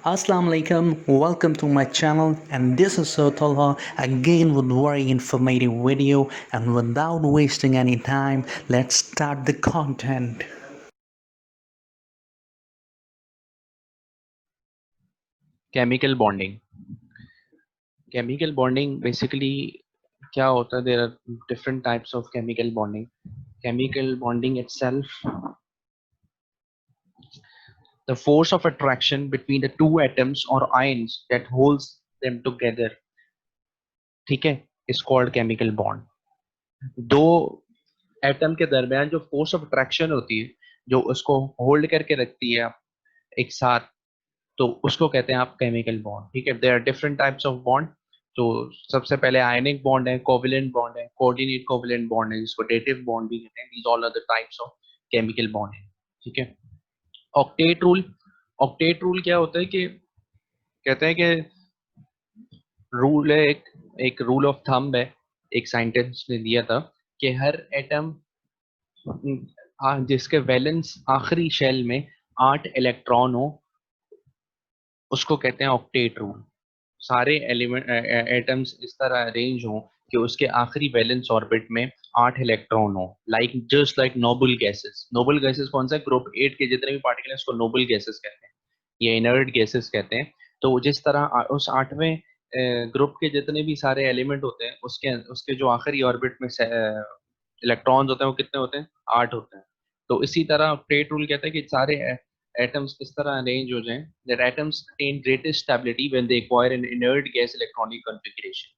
Assalamu alaikum, welcome to my channel, and this is Sir Talha again with very informative video. And without wasting any time, let's start the content. Chemical bonding chemical bonding basically क्या होता है there are different types of chemical bonding itself the force of attraction between the two atoms और ions that holds them together, ठीक है, is called chemical bond. दो atom के दरमियान जो फोर्स ऑफ अट्रैक्शन होती है, जो उसको होल्ड करके रखती है एक साथ, तो उसको कहते हैं आप केमिकल बॉन्ड। ठीक है, there are different types of bond. तो सबसे पहले आयनिक बॉन्ड है, कोवैलेंट बॉन्ड है, कोऑर्डिनेट कोवैलेंट बॉन्ड है, जिसको डेटिव बॉन्ड भी कहते हैं। These all are the types of chemical bond है। ठीक है, ऑक्टेट रूल। ऑक्टेट रूल क्या होता है कि कहते हैं कि रूल है, एक रूल ऑफ थंब है, एक साइंटिस्ट ने दिया था कि हर एटम जिसके वैलेंस आखिरी शेल में 8 इलेक्ट्रॉन हो, उसको कहते हैं ऑक्टेट रूल। सारे एलिमेंट एटम्स इस तरह अरेंज हों कि उसके आखिरी वैलेंस ऑर्बिट में 8 इलेक्ट्रॉन हो, like just like noble gases. Noble gases कौन सा है? ग्रुप 8 के जितने भी पार्टिकल हैं उसको नोबल गैसेस कहते हैं, ये इनर्ट गैसेस कहते हैं। तो जिस तरह उस 8वें ग्रुप के जितने भी सारे एलिमेंट होते हैं, उसके उसके जो आखिरी ऑर्बिट में इलेक्ट्रॉन्स होते हैं, वो कितने होते हैं? 8 होते हैं। तो इसी तरह प्लेट रूल कहता है कि सारे atoms इस तरह अरेंज हो जाएं that atoms attain greatest stability when they acquire an inert gas electronic configuration।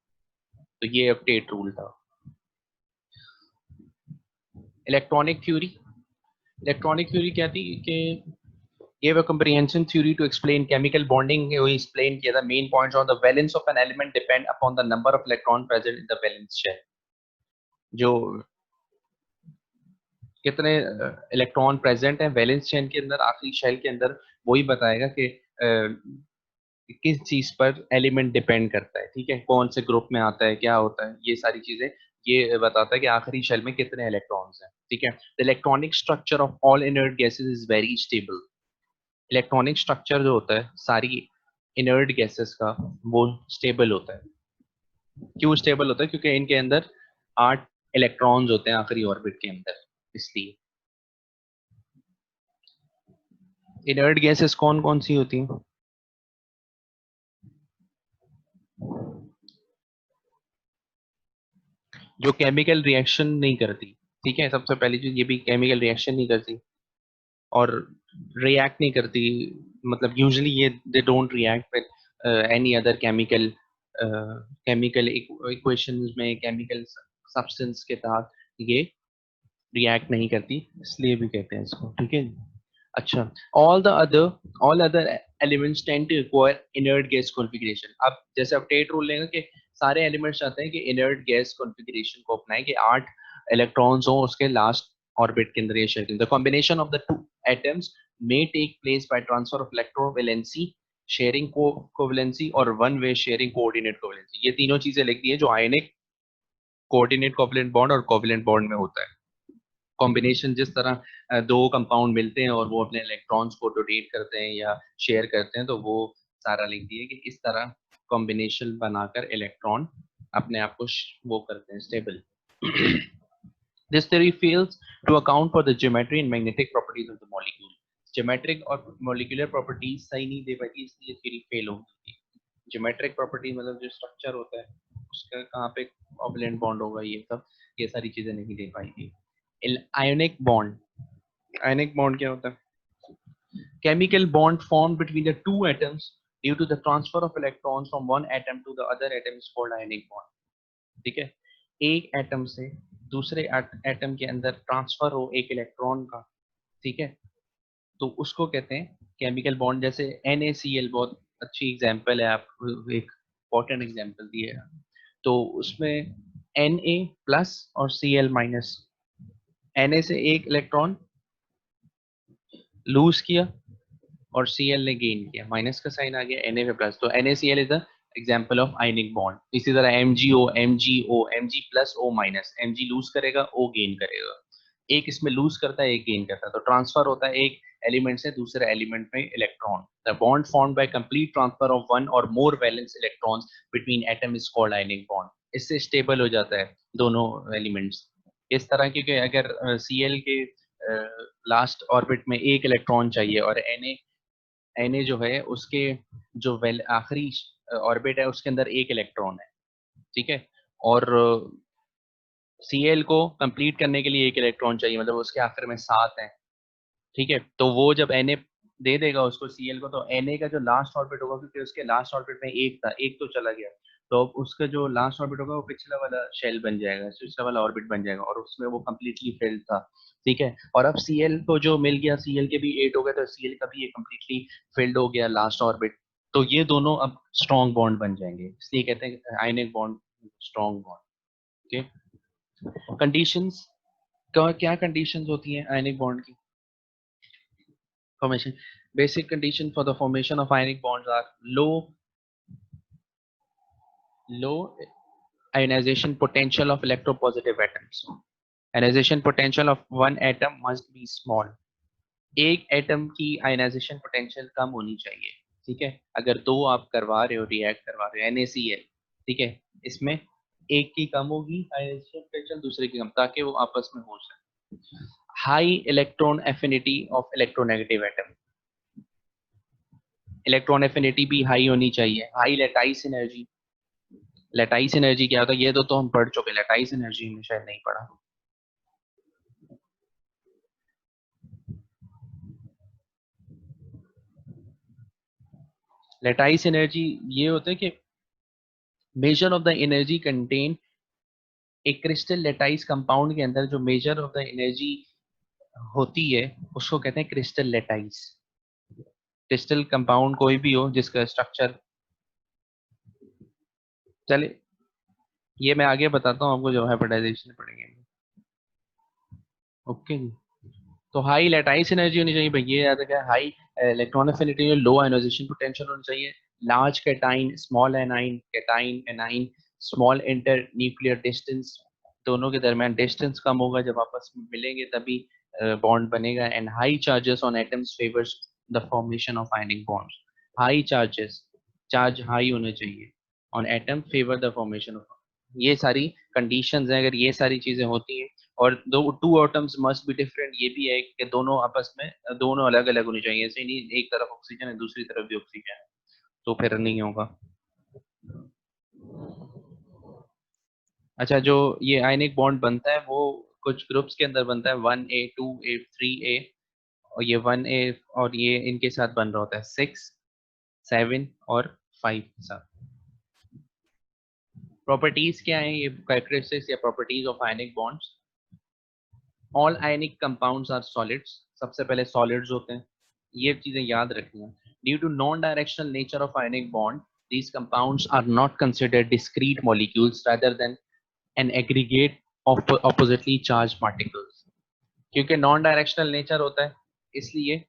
तो ये अपडेट रूल था। इलेक्ट्रॉनिक थ्योरी क्या थी कि gave a comprehension theory to explain chemical bonding। वो explain किया था main points on the valence of an element depend upon the number of electron present in the valence shell। जो कितने electron present है valence shell के अंदर, आखिरी shell के अंदर, वही बताएगा कि किस चीज पर एलिमेंट डिपेंड करता है। ठीक है, कौन से ग्रुप में आता है, क्या होता है, ये सारी चीजें ये बताता है कि आखिरी शेल में कितने इलेक्ट्रॉन्स हैं। ठीक है, the electronic structure of all inert gases is very stable. Electronic structure जो होता है सारी इनर्ट गैसेस का, वो स्टेबल होता है। क्यों स्टेबल होता है? क्योंकि इनके अंदर 8 इलेक्ट्रॉन्स होते हैं आखिरी ऑर्बिट के अंदर, इसलिए। इनर्ट गैसेस कौन कौन सी होती हैं? जो केमिकल रिएक्शन नहीं करती। ठीक है, सबसे पहली चीज ये भी, केमिकल रिएक्शन नहीं करती और रिएक्ट नहीं करती। मतलब यूजुअली ये they don't react with any other chemical chemical equations में, केमिकल सब्सटेंस के साथ ये रिएक्ट नहीं करती, इसलिए भी कहते हैं इसको। ठीक है, अच्छा। All other elements tend to require inert gas configuration. अब जैसे अब टेट रूल लेंगे कि सारे एलिमेंट्स चाहते हैं कि इनर्ट गैस कॉन्फ़िगरेशन को अपनाएं, कि 8 इलेक्ट्रॉन्स हो उसके लास्ट ऑर्बिट के अंदर। ये share the combination of the two atoms may take place by transfer of electrovalency, sharing covalency और one way sharing coordinate covalency। ये तीनों चीजें लिख दी है जो आयनिक, कोऑर्डिनेट कोवलेंट बॉन्ड और कोवलेंट बॉन्ड में होता है। कॉम्बिनेशन जिस तरह दो कंपाउंड मिलते हैं और वो अपने इलेक्ट्रॉन्स को डोनेट करते हैं या शेयर करते हैं, तो वो सारा लिख दिए कि इस तरह कॉम्बिनेशन बनाकर इलेक्ट्रॉन अपने आप को वो करते हैं, stable. This theory fails to account for the geometry and magnetic properties of the molecule। Geometric और molecular properties सही नहीं दे पाई, इसलिए theory fail हो गई। Geometric property मतलब जो structure होता है उसका कहाँ पे कोवलेंट बॉन्ड होगा, ये सब, ये सारी चीजें नहीं दे पाई थी। आयोनिक बॉन्ड, आयोनिक बॉन्ड क्या होता है? Chemical bond formed between the two atoms due to the transfer of electrons from one atom to the other atom is called ionic bond। ठीक है, एक एटम से दूसरे एटम के अंदर ट्रांसफर हो एक इलेक्ट्रॉन का, ठीक है, तो उसको कहते हैं केमिकल बॉन्ड। जैसे NaCl बहुत अच्छी एग्जांपल है, आप एक इम्पोर्टेंट एग्जांपल दिए है। तो उसमें Na प्लस और Cl माइनस, Na से एक इलेक्ट्रॉन लूज किया और Cl ने गेन किया, माइनस का साइन आ गया, Na पे प्लस, तो NaCl is the example of ionic bond. इसी तरह MgO, MgO, Mg plus O minus, Mg lose करेगा, O गेन करेगा। एक इसमें लूज करता है, एक गेन करता है, तो ट्रांसफर होता है एक एलिमेंट से दूसरे एलिमेंट में electron. The bond formed by complete transfer of one और more valence electrons between atom is called ionic bond. इससे स्टेबल हो जाता है दोनों एलिमेंट्स इस तरह, क्योंकि अगर Cl के लास्ट ऑर्बिट में एक इलेक्ट्रॉन चाहिए और Na जो है उसके जो आखिरी ऑर्बिट है उसके अंदर एक इलेक्ट्रॉन है, ठीक है, और Cl को कंप्लीट करने के लिए एक इलेक्ट्रॉन चाहिए, मतलब उसके आखिर में 7 है, ठीक है, तो वो जब Na दे देगा उसको Cl को, तो Na का जो लास्ट ऑर्बिट होगा, क्योंकि उसके लास्ट ऑर्बिट में एक था, एक तो चला गया, तो अब उसका जो लास्ट ऑर्बिट होगा वो पिछला वाला शेल बन जाएगा, पिछला वाला ऑर्बिट बन जाएगा, और उसमें वो कम्प्लीटली फिल्ड था, ठीक है। और अब Cl को जो मिल गया, Cl के भी 8 हो गए, तो Cl का भी ये कम्प्लीटली फिल्ड हो गया लास्ट ऑर्बिट, तो ये दोनों अब स्ट्रॉन्ग बॉन्ड बन जाएंगे, इसलिए कहते हैं ionic bond strong bond. Okay, conditions क्या कंडीशंस होती हैं आयनिक बॉन्ड की formation? Basic condition for the formation of ionic bonds are low ionization potential of electropositive atoms. Ionization potential of one atom must be small. एक atom की ionization potential कम होनी चाहिए, ठीक है, अगर दो आप करवा रहे हो, रिएक्ट करवा रहे हो NaCl, ठीक है, इसमें एक की कम होगी आयनाइजेशन पोटेंशियल, दूसरे की कम, ताकि वो आपस में हो सके। High electron affinity of electronegative atom, electron affinity भी हाई होनी चाहिए। High lattice energy, lattice energy क्या होता है, ये तो हम पढ़ चुके, लेटाइस एनर्जी में शायद नहीं पढ़ा। लेटाइस एनर्जी ये होता है कि measure of the energy contain, एक क्रिस्टल लेटाइस कंपाउंड के अंदर जो मेजर ऑफ द एनर्जी होती है उसको कहते हैं क्रिस्टल लेटाइस। क्रिस्टल कंपाउंड कोई भी हो जिसका स्ट्रक्चर, चले ये मैं आगे बताता हूँ आपको जब हाइब्रिडाइजेशन पढ़ेंगे। ओके जी, तो हाई लेटाइस एनर्जी होनी चाहिए भाई, ये याद रखा, high electron affinity, low ionization potential होनी चाहिए, large cation, small A9, cation A9, small inter nuclear distance, दोनों के दरमियान डिस्टेंस कम होगा, जब आपस में मिलेंगे तभी बॉन्ड बनेगा, and high charges on atoms favours the formation of ionic bonds. High charges, charge high होने चाहिए on atom favour the formation of, ये सारी कंडीशंस हैं, अगर ये सारी चीजें होती हैं, और दो two atoms must be different, ये भी है कि दोनों आपस में दोनों अलग अलग होनी चाहिए, ऐसे नहीं एक तरफ ऑक्सीजन है दूसरी तरफ भी ऑक्सीजन है, तो फिर नहीं होगा। अच्छा, जो ये आयनिक बॉन्ड बनता है वो कुछ ग्रुप्स के अंदर बनता है, 1A 2A 3A, और ये 1A और ये इनके साथ बन रहा होता है 6 7 और 5 के साथ। प्रॉपर्टीज क्या है, ये कैरेक्टरिस्टिक्स या properties of ionic bonds. All ionic compounds are solids, सबसे पहले सॉलिड्स होते हैं, ये चीजें याद रखनी है। Due to non directional nature of ionic bond, these compounds are not considered discrete molecules rather than an aggregate of oppositely charged particles। क्योंकि नॉन डायरेक्शनल नेचर होता है इसलिए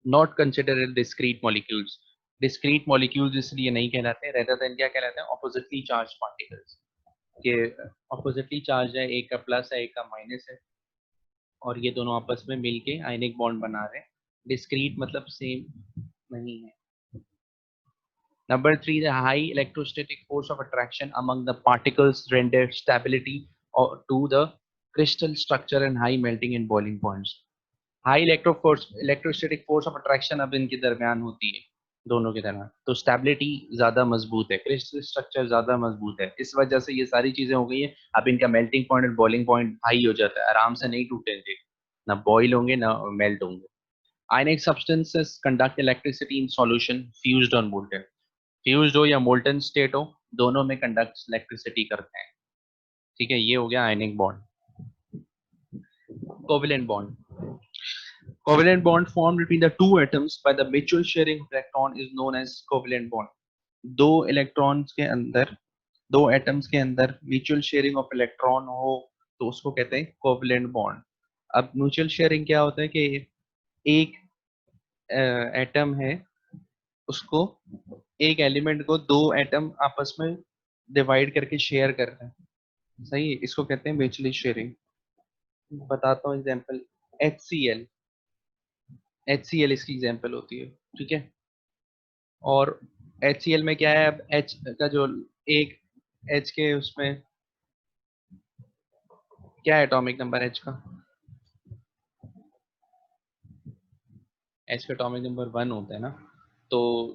not considered discrete molecules. Discrete molecules इसलिए नहीं कहलाते, rather than क्या कहलाते हैं, ऑपोजिटली चार्ज पार्टिकल्स, के ऑपोजिटली चार्ज है, एक का प्लस है एक का माइनस है, और ये दोनों आपस में मिलके आयनिक बॉन्ड बना रहे हैं, डिस्क्रीट मतलब सेम नहीं है। Number 3, the high electrostatic force of attraction among the particles render stability or to the crystal structure and high melting and boiling points। High electrostatic force of attraction अब इनके दरमियान होती है, दोनों के दरमियान, तो स्टेबिलिटी ज्यादा मजबूत है, क्रिस्टल स्ट्रक्चर ज्यादा मजबूत है, इस वजह से ये सारी चीजें हो गई है। अब इनका मेल्टिंग पॉइंट और बॉइलिंग पॉइंट हाई हो जाता है, आराम से नहीं टूटेंगे, ना बॉइल होंगे ना मेल्ट होंगे। Ionic substances conduct electricity in solution fused on molten, fused हो या मोल्टन स्टेट हो, दोनों में कंडक्ट इलेक्ट्रिसिटी करते हैं, ठीक है, ये हो गया ionic bond. Covalent bond, covalent bond formed between the two atoms by the mutual sharing of electron is known as covalent bond। दो इलेक्ट्रॉन्स के अंदर, दो एटम्स के अंदर म्यूचुअल शेयरिंग ऑफ इलेक्ट्रॉन हो तो उसको कहते हैं कोवलेंट बॉन्ड। अब म्यूचुअल शेयरिंग क्या होता है कि एक एटम है, उसको एक एलिमेंट को दो एटम आपस में डिवाइड करके शेयर कर रहे हैं, सही है, इसको कहते हैं म्यूचुअली शेयरिंग। बताता हूँ एग्जांपल, HCl, HCl इसकी एग्जांपल होती है, ठीक है। और HCl में क्या है, अब H का जो एक H के उसमें क्या है एटॉमिक नंबर H का, H का एटॉमिक नंबर 1 होता है ना। तो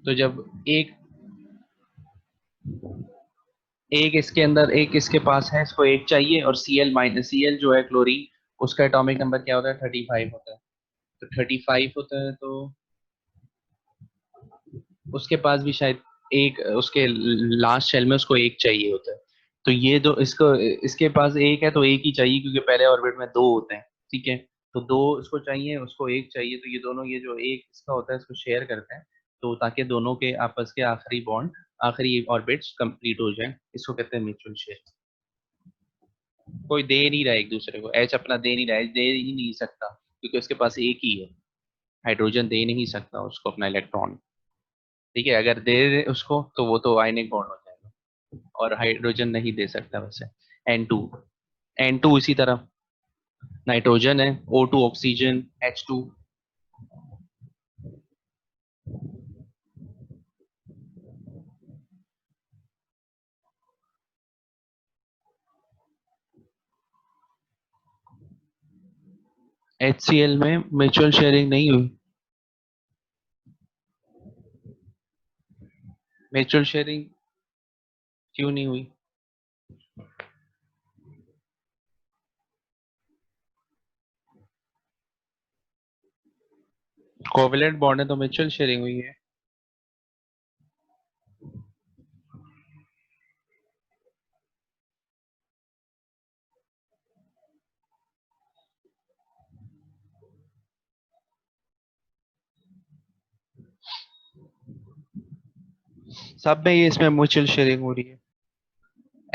जब एक एक इसके अंदर एक इसके पास है, इसको एक चाहिए, और Cl माइनस Cl जो है क्लोरीन, उसका एटॉमिक नंबर क्या होता है, 35 होता है। तो 35 होता है, तो उसके पास भी शायद एक, उसके लास्ट शेल में उसको एक चाहिए होता है। तो ये दो, इसको इसके पास एक है तो एक ही चाहिए, क्योंकि पहले ऑर्बिट में दो होते हैं, ठीक है। तो दो उसको चाहिए, उसको एक चाहिए, तो ये दोनों, ये जो एक इसका होता है इसको शेयर करते हैं, तो ताकि दोनों के आपस के आखिरी बॉन्ड, आखिरी ऑर्बिट्स कंप्लीट हो जाए, इसको कहते हैं म्यूचुअल शेयर। कोई दे नहीं रहा है एक दूसरे को, एच अपना दे नहीं रहा है, दे ही नहीं सकता, क्योंकि उसके पास एक ही है। हाइड्रोजन दे नहीं सकता उसको अपना इलेक्ट्रॉन, ठीक है। अगर दे दे उसको तो वो तो आयनिक बॉन्ड हो जाएगा, और हाइड्रोजन नहीं दे सकता वैसे। N2, N2 इसी तरह, नाइट्रोजन है, O2 ऑक्सीजन, H2। HCl में म्यूचुअल शेयरिंग नहीं हुई, म्यूचुअल शेयरिंग क्यों नहीं हुई? कोवेलेंट बॉन्ड है तो म्यूचुअल शेयरिंग हुई है। सब में ये इसमें म्यूचुअल शेयरिंग हो रही है।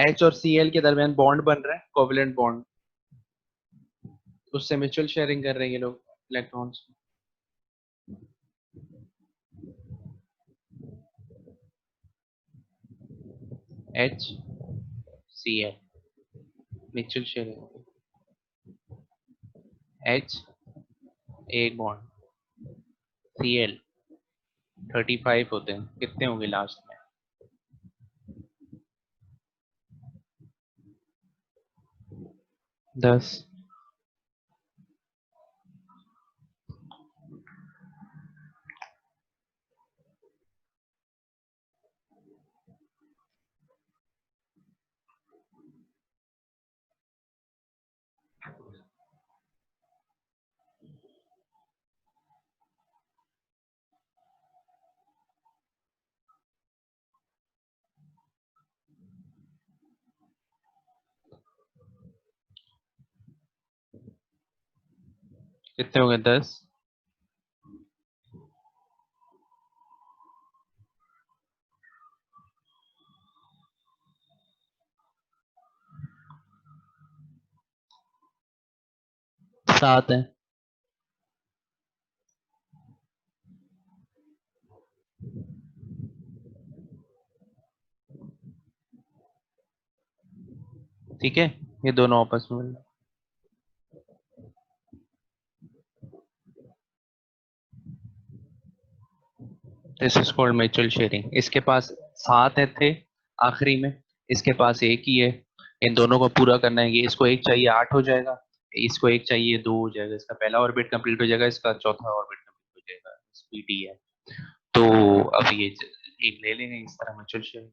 H और Cl के दरमियान बॉन्ड बन रहा है, कोवेलेंट बॉन्ड, उससे म्यूचुअल शेयरिंग कर रहे हैं ये लोग electrons. HCl mutual sharing, H एक बॉन्ड, Cl 35 होते हैं, कितने होंगे लास्ट में? 10। कितने हो गए, 10। 7 है। ठीक है, ये दोनों आपस में मिल रहे हैं। This is called mutual sharing. इसके पास 7 है थे आखिरी में, इसके पास एक ही है। इन दोनों को पूरा करना है, ये इसको एक चाहिए 8 हो जाएगा, इसको एक चाहिए 2 हो जाएगा, इसका पहला ऑर्बिट कंप्लीट हो जाएगा, इसका चौथा ऑर्बिट कंप्लीट हो जाएगा, स्पीडी है। तो अब ये एक ले लेंगे इस तरह म्यूचुअल शेयरिंग।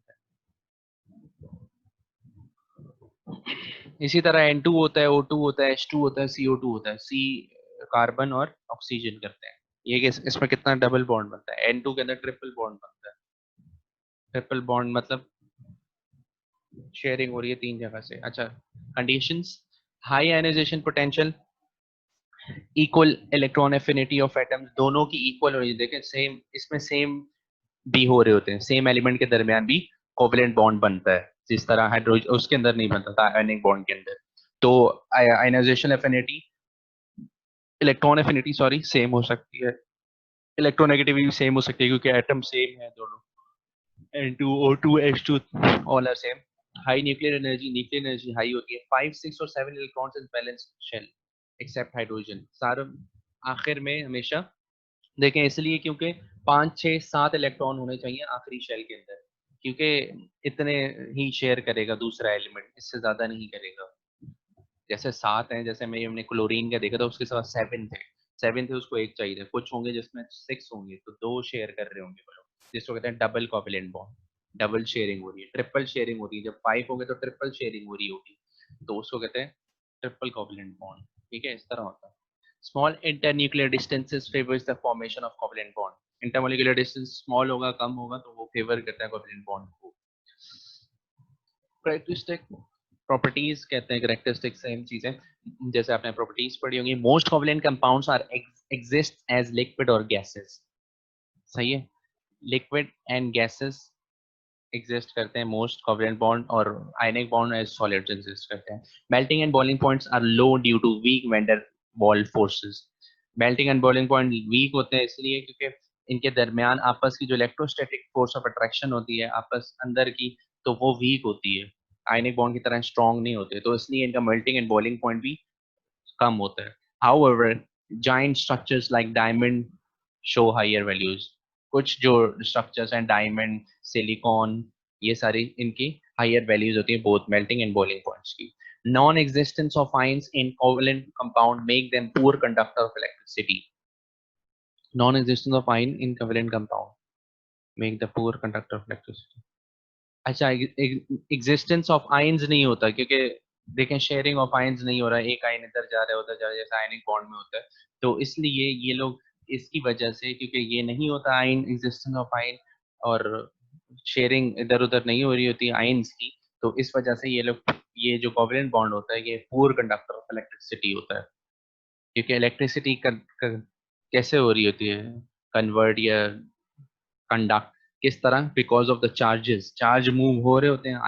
इसी तरह N2 होता है, O2 होता है, H2 होता है, CO2 होता है। C कार्बन और ऑक्सीजन करते हैं। ये इसमें कितना डबल बॉन्ड बनता है, N2 के अंदर ट्रिपल बॉन्ड बनता है। ट्रिपल बॉन्ड मतलब शेयरिंग हो रही है 3 जगह से। अच्छा, conditions, high ionization potential, equal electron affinity of atoms, दोनों की इक्वल होनी चाहिए। देखें सेम, इसमें सेम भी हो रहे होते हैं, सेम एलिमेंट के दरमियान भी कोवेलेंट बॉन्ड बनता है, जिस तरह हाइड्रोजन उसके अंदर नहीं बनता था आयनिक बॉन्ड के अंदर। तो ionization affinity, electron affinity sorry, same हो सकती है, इलेक्ट्रोनेगेटिविटी सेम हो सकती है, क्योंकि एटम सेम है दोनों। N2O2H2 all are same. High nuclear energy high होती है 5 6 और 7 electrons in balanced shell except hydrogen. सारे आखिर में हमेशा देखें इसलिए क्योंकि 5 6 7 इलेक्ट्रॉन होने चाहिए आखिरी शेल के अंदर, क्योंकि इतने ही शेयर करेगा दूसरा एलिमेंट, इससे ज्यादा नहीं करेगा। जैसे 7 हैं, जैसे मैं हमने क्लोरीन का देखा था उसके साथ 7 थे उसको एक चाहिए था, कुछ होंगे जिसमें 6 होंगे तो 2 शेयर कर रहे होंगे वो लोग, जिसको कहते हैं double covalent bond. Double sharing हो रही है, ट्रिपल शेयरिंग हो रही है, जब 5 हो गए तो ट्रिपल शेयरिंग हो रही होगी, तो उसको कहते हैं ट्रिपल कोवैलेंट बॉन्ड। ठीक है, इस तरह होता है। Small internuclear distances favours the formation of covalent bond. Intermolecular distance small होगा, कम होगा, तो वो फेवर करता है कोवैलेंट बॉन्ड को। कैरेक्टरिस्टिक प्रॉपर्टीज कहते हैं, कैरेक्टरिस्टिक सेम चीजें जैसे आपने प्रॉपर्टीज पढ़ी होंगी। Most covalent compounds are exist as liquid और गैसेस। सही है, लिक्विड एंड गैसेस एग्जिस्ट करते हैं मोस्ट कोवैलेंट बॉन्ड, और ionic bond as solids exist करते हैं। Melting and boiling points are low due to weak van der Waals forces. Melting and boiling point weak होते हैं इसलिए क्योंकि इनके दरमियान आपस की जो इलेक्ट्रोस्टैटिक फोर्स ऑफ अट्रैक्शन होती है आपस अंदर की, तो वो वीक होती है, आयनिक बॉन्ड की तरह स्ट्रॉन्ग नहीं होते, तो इसलिए इनका मेल्टिंग एंड बॉइलिंग पॉइंट भी कम होता है। However, giant structures like diamond show higher values. कुछ जो स्ट्रक्चर्स हैं डायमंड, सिलिकॉन, ये सारी इनकी हायर वैल्यूज होती है both melting and boiling points की। Non existence of ions in covalent compound make them poor conductor of electricity. Non existence of ion in covalent compound make the poor conductor of electricity. अच्छा, existence of ions नहीं होता क्योंकि देखें sharing of ions नहीं हो रहा है, एक आयन इधर जा रहा है उधर जा रहा है जैसे आयनिक बॉन्ड में होता है, तो इसलिए ये लोग इसकी वजह से, क्योंकि ये नहीं होता आयन, एग्जिस्टेंस ऑफ आयन, और शेयरिंग इधर उधर नहीं हो रही होती आयंस की, तो इस वजह से ये लोग, ये जो कोवैलेंट बॉन्ड होता है ये पुअर कंडक्टर ऑफ इलेक्ट्रिसिटी होता है, क्योंकि इलेक्ट्रिसिटी कैसे हो रही होती है कन्वर्ट या कंडक्ट, किस तरह, because of the charges, charge move हो रहे होते हैं,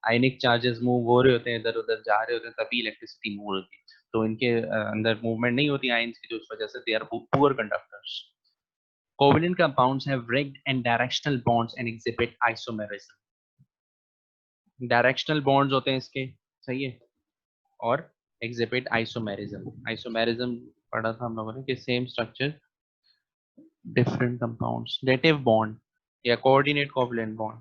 आयनिक चार्जेस मूव हो रहे होते हैं, इधर उधर जा रहे होते हैं, तभी इलेक्ट्रिसिटी मूव होती है। तो इनके अंदर मूवमेंट नहीं होती आयंस की, तो उस वजह से they are poor conductors. Covalent compounds have rigid and directional bonds and exhibit isomerism. Directional bonds होते हैं इसके, सही है, और एग्जिबिट आइसोमेरिज्म। आइसोमेरिज्म पढ़ा था हम लोगों ने कि same structure different compounds. Dative bond, yeah, coordinate covalent bond.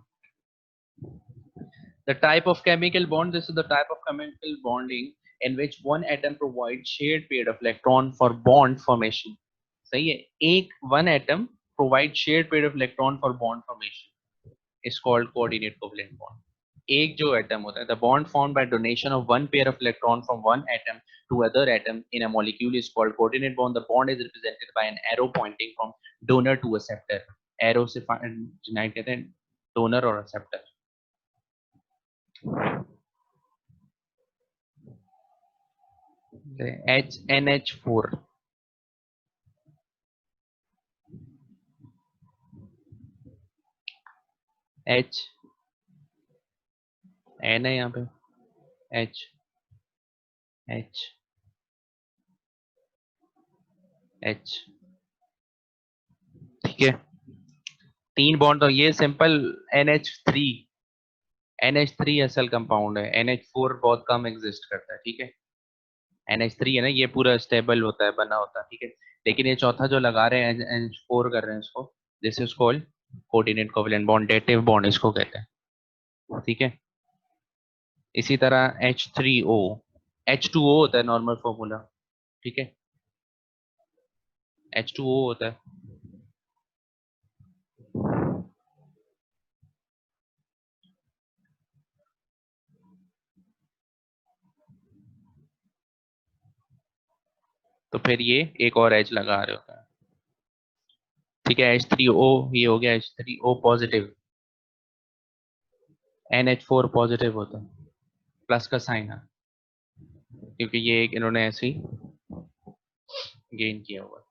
The type of chemical bond, this is the type of chemical bonding in which one atom provides shared pair of electron for bond formation. सही है, एक one atom provides shared pair of electron for bond formation is called coordinate covalent bond. एक जो atom होता है, the bond formed by donation of one pair of electron from one atom to other atom in a molecule is called coordinate bond. The bond is represented by an arrow pointing from donor to acceptor. Arrow से unite कहते हैं donor और acceptor. NH4 H N है यहाँ पे H H H, ठीक है, तीन बॉन्ड, तो ये सिंपल NH3 असल कंपाउंड है, NH4 बहुत कम एग्जिस्ट करता है, ठीक है। NH3 है ना, ये पूरा स्टेबल होता है, बना होता है, ठीक है, लेकिन ये चौथा जो लगा रहे हैं NH4 कर रहे हैं इसको, this is called coordinate covalent bond, dative bond इसको कहते हैं, ठीक है। इसी तरह H3O, H2O होता है नॉर्मल फॉर्मूला, ठीक है, H2O होता है, तो फिर ये एक और H लगा रहे होता है, ठीक है, H3O, ये हो गया H3O पॉजिटिव, NH4 पॉजिटिव होता है, प्लस का साइन है, क्योंकि ये एक इन्होंने ऐसे ही गेन किया हुआ,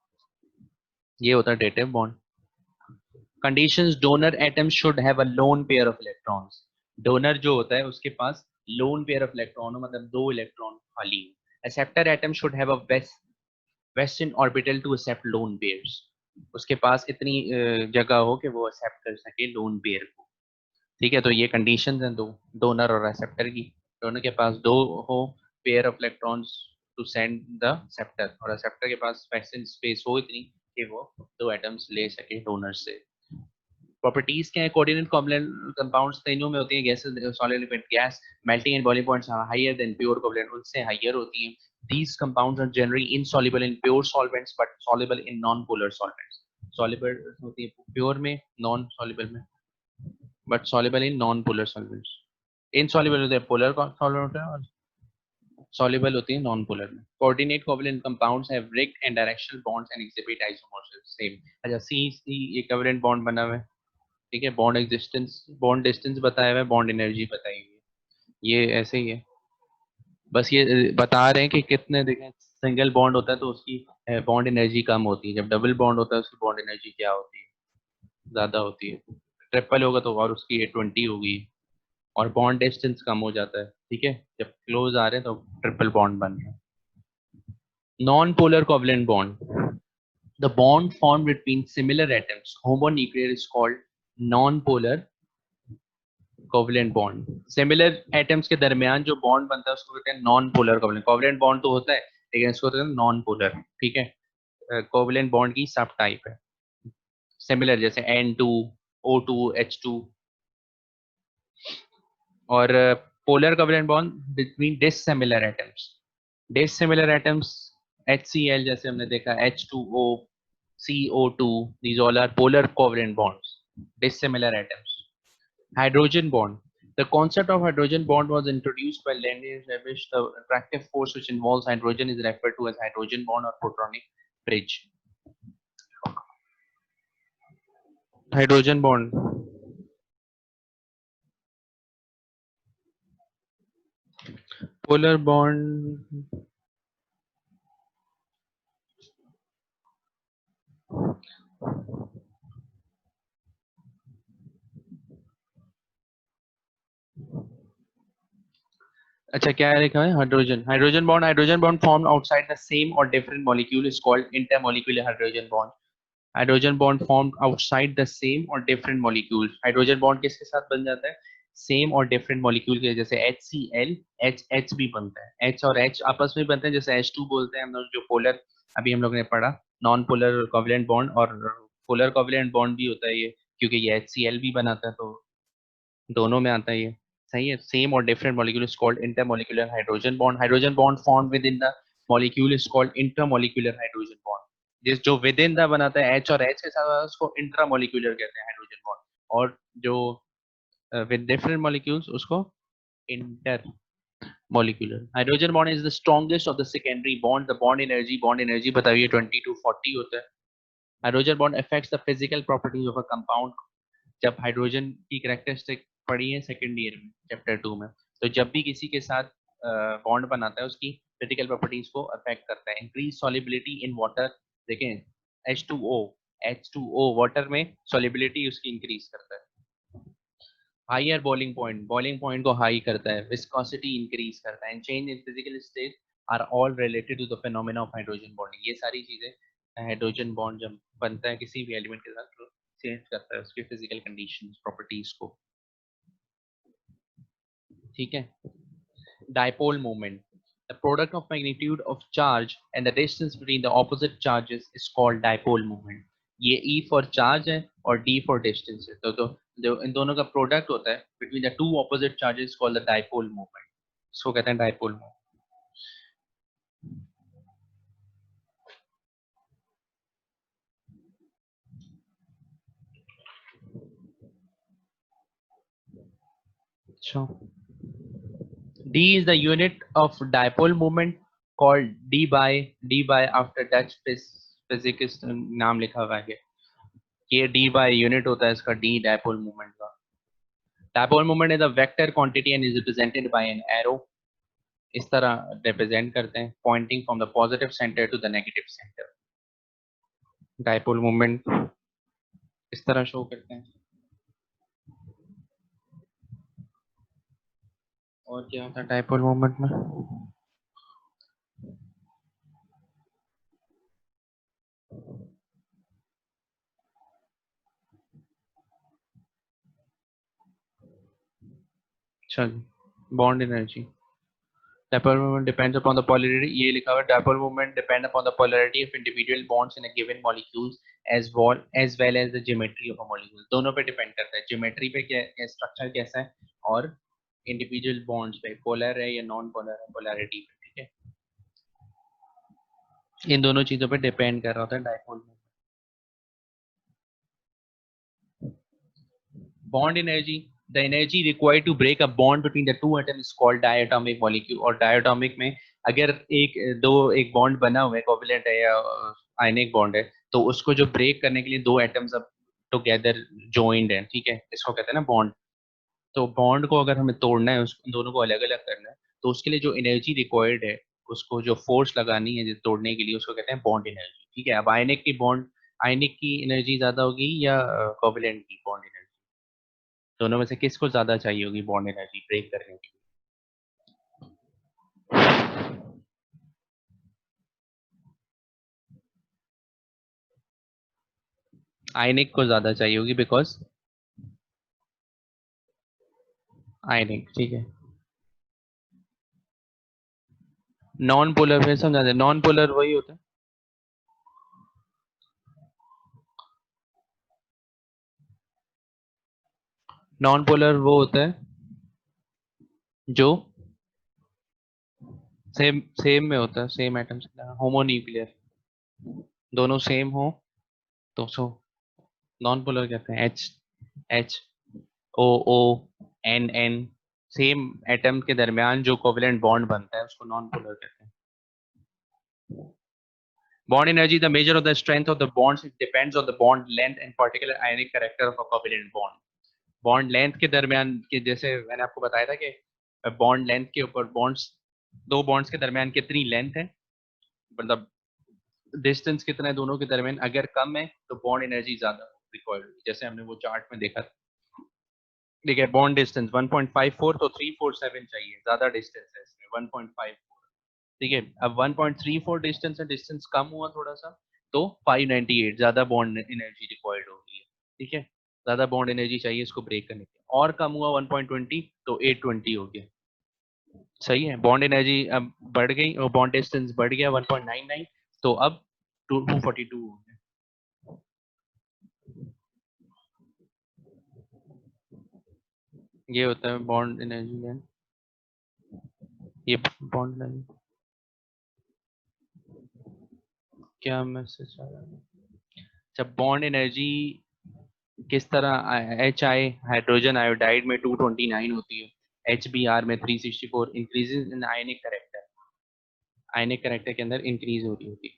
ये होता है dative bond. Conditions, donor atom should have a lone pair of electrons. Donor जो होता है उसके पास लोन पेयर ऑफ इलेक्ट्रॉन हो, मतलब 2 इलेक्ट्रॉन खाली हो। Acceptor atom should have a western orbital to accept lone pairs. उसके पास इतनी जगह हो कि वो एक्सेप्ट कर सके लोन पेयर को। ठीक है, तो ये कंडीशंस हैं दो, डोनर और रिसेप्टर की। दोनों के पास दो हो pair of electrons to send the acceptor, और रिसेप्टर के पास वैक्सीन स्पेस हो इतनी कि वो दो एटम्स ले सके डोनर से। प्रॉपर्टीज क्या है, कोऑर्डिनेट कोवलेंट कंपाउंड्स तीनों में होती हैं, gases, solid, liquid, gas, melting and boiling points are higher than pure covalent, उनसे हायर होती हैं। These compounds are generally insoluble in pure solvents but soluble in non-polar solvents. Soluble होती है pure में, नॉन soluble में, but soluble in non-polar solvents. Insoluble होते हैं polar solvent में, और soluble होती है नॉन पोलर में। Coordinate covalent compounds have rigged and directional bonds and exhibit isomorphism. Same. अच्छा, C ये covalent bond बना हुआ है, ठीक है, बॉन्ड डिस्टेंस बताया हुआ है, बॉन्ड एनर्जी बताई हुई है, ये ऐसे ही है। बस ये बता रहे हैं कि कितने, देखें सिंगल बॉन्ड होता है तो उसकी बॉन्ड एनर्जी कम होती है, जब डबल बॉन्ड होता है उसकी बॉन्ड एनर्जी क्या होती है, ज्यादा होती है। ट्रिपल होगा तो और उसकी 20 होगी, और बॉन्ड डिस्टेंस कम हो जाता है, ठीक है, जब क्लोज आ रहे हैं तो ट्रिपल बॉन्ड बन रहा है। Non polar covalent bond, the bond form between similar atoms homonuclear is called non polar covalent bond. Similar atoms के दरमियान जो बॉन्ड बनता है उसको कहते हैं non polar covalent. Covalent bond तो होता है लेकिन इसको कहते हैं नॉन पोलर, ठीक है। कोवलेंट बॉन्ड की सब टाइप है, सिमिलर जैसे N2 O2 H2, और polar covalent bond between dissimilar atoms. Dissimilar atoms HCl जैसे हमने देखा, H2O, CO2, these all are polar covalent bonds, dissimilar atoms. Hydrogen bond. The concept of hydrogen bond was introduced by Lenin, established the attractive force which involves hydrogen is referred to as hydrogen bond or protonic bridge. Hydrogen bond. Polar bond. अच्छा, क्या लिखा है, hydrogen bond form outside the same और different molecule is called intermolecular hydrogen bond. Hydrogen bond form outside the same और different molecule. Hydrogen bond किसके साथ बन जाता है, सेम और डिफरेंट मॉलिक्यूल के, जैसे HCl, H भी बनता है, H और H आपस में बनते हैं, जैसे H2 बोलते हैं हम लोग, जो पोलर अभी हम लोग ने पढ़ा, नॉन पोलर कोवलेंट बॉन्ड, और पोलर कोवलेंट बॉन्ड भी होता है ये, क्योंकि ये HCl भी बनाता है, तो दोनों में आता है ये, सही है। सेम और different molecule is called intermolecular hydrogen bond. Hydrogen bond form with in the molecule is called intermolecular hydrogen bond. जिस जो विद इन द बनाता है H और H के साथ, उसको इंट्रामॉलिक्यूलर कहते हैं हाइड्रोजन बॉन्ड, और जो विद डिफरेंट मॉलिक्यूल्स उसको inter molecular. Hydrogen bond is the strongest of the secondary bond. The bond energy बताइए 20 to 40 होता है। Hydrogen bond affects the physical properties of a compound. जब हाइड्रोजन की कैरेक्टरिस्टिक पढ़ी है सेकेंड ईयर में chapter 2 में, तो जब भी किसी के साथ बॉन्ड बनाता है उसकी फिजिकल प्रॉपर्टीज को अफेक्ट करता है। इंक्रीज सॉलिबिलिटी इन वाटर, देखें H2O, H2O वाटर में सॉलिबिलिटी उसकी इंक्रीज करता है। हायर बॉइलिंग पॉइंट को हाई करता है, विस्कोसिटी इंक्रीज करता है, and change in physical state are all related to the phenomena of hydrogen bonding. ये सारी चीजें हाइड्रोजन बॉन्ड जब बनता है किसी भी एलिमेंट के साथ, तो चेंज करता है उसके फिजिकल कंडीशंस, प्रॉपर्टीज को, ठीक है। Dipole moment, the product of magnitude of charge and the distance between the opposite charges is called dipole moment. ये E for charge है और D for distance है, तो जो इन दोनों का प्रोडक्ट होता है between the two opposite charges called the dipole moment, इसको कहते हैं dipole moment. अच्छा, D is the unit of dipole moment called D by after Dutch physicist नाम लिखा हुआ है, ये D by यूनिट होता है इसका, D dipole moment का। Dipole moment is a vector quantity and is represented by an arrow, इस तरह रिप्रेजेंट करते हैं, pointing from the positive centre to the negative centre. Dipole moment इस तरह शो करते हैं। और क्या होता है डायपोल मोमेंट में, चलो bond energy dipole moment depends upon the polarity ये लिखा हुआ है dipole moment depend upon the polarity of individual bonds in a given molecules as well as the geometry of a molecule दोनों पे depend करता है ज्योमेट्री पे क्या स्ट्रक्चर कैसा है और इंडिविजुअल बॉन्ड्स पे पोलर है या नॉन पोलर है पोलैरिटी पे ठीक है इन दोनों चीजों पे डिपेंड कर रहा होता है डाइपोल में bond energy the energy required to break a bond between the two atoms is called diatomic molecule और diatomic में अगर एक बॉन्ड बना हुआ है कोवैलेंट है या आयनिक बॉन्ड है तो उसको जो ब्रेक करने के लिए दो एटम्स अब टुगेदर जॉइंड है ठीक है इसको कहते हैं ना बॉन्ड तो बॉन्ड को अगर हमें तोड़ना है उन दोनों को अलग अलग करना है तो उसके लिए जो एनर्जी रिक्वायर्ड है उसको जो फोर्स लगानी है तोड़ने के लिए उसको कहते हैं बॉन्ड एनर्जी ठीक है अब आयनिक की एनर्जी ज्यादा होगी या कोवैलेंट की बॉन्ड एनर्जी दोनों में से किसको ज्यादा चाहिए होगी बॉन्ड एनर्जी ब्रेक करने के लिए आयनिक को ज्यादा चाहिए होगी बिकॉज आयनिक ठीक है नॉन पोलर फिर समझा दे नॉन पोलर वही होता है नॉन पोलर वो होता है जो सेम में होता है सेम एटम्स होमोन्यूक्लियर दोनों सेम हो तो सो नॉन पोलर कहते हैं H H O O N N same atom के दरमियान जो कोवैलेंट बॉन्ड बनता है उसको नॉन पोलर कहते हैं bond energy the measure of the strength of the bonds it depends on the bond length and particular ionic character of a covalent bond bond length के दरमियान के जैसे मैंने आपको बताया था कि bond length के ऊपर दो bonds के दरमियान कितनी length है मतलब distance कितना है दोनों के दरमियान अगर कम है तो bond energy ज्यादा रिक्वायर्ड होगी जैसे हमने वो चार्ट में देखा ठीक है बॉन्ड डिस्टेंस 1.54 तो 347 चाहिए ज्यादा डिस्टेंस है इसमें 1.54 ठीक है अब 1.34 डिस्टेंस है डिस्टेंस कम हुआ थोड़ा सा तो 598 ज्यादा बॉन्ड एनर्जी रिक्वायर्ड होगी ठीक है ज्यादा बॉन्ड एनर्जी चाहिए इसको ब्रेक करने के और कम हुआ 1.20 तो 820 हो गया सही है बॉन्ड एनर्जी अब बढ़ गई और बॉन्ड डिस्टेंस बढ़ गया 1.99 तो अब 242 हो गया ये होता है बॉन्ड एनर्जी है ये बॉन्ड एनर्जी क्या मैसेज आ रहा है जब बॉन्ड एनर्जी किस तरह एच आई हाइड्रोजन आयोडाइड में 229 होती है एच बी आर में 364 इंक्रीजेस इन आयनिक कैरेक्टर के अंदर इंक्रीज हो रही होती है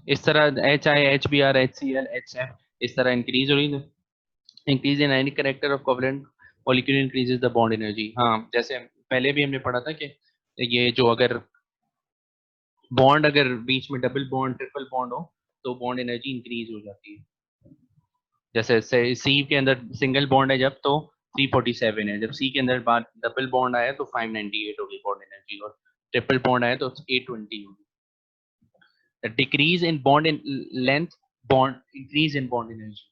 इस तरह H I H B R H C L H F इस तरह इंक्रीज हो रही है increase in ionic character of covalent molecule increases the bond energy हाँ जैसे पहले भी हमने पढ़ा था कि ये जो अगर बीच में डबल बॉन्ड ट्रिपल बॉन्ड हो तो बॉन्ड एनर्जी इंक्रीज हो जाती है जैसे सी के अंदर सिंगल बॉन्ड है जब तो 347 है जब सी के अंदर बार डबल बॉन्ड आया तो 598 होगी बॉन्ड एनर्जी और ट्रिपल बॉन्ड आया तो 820 होगी the decrease in bond in length bond increase in bond energy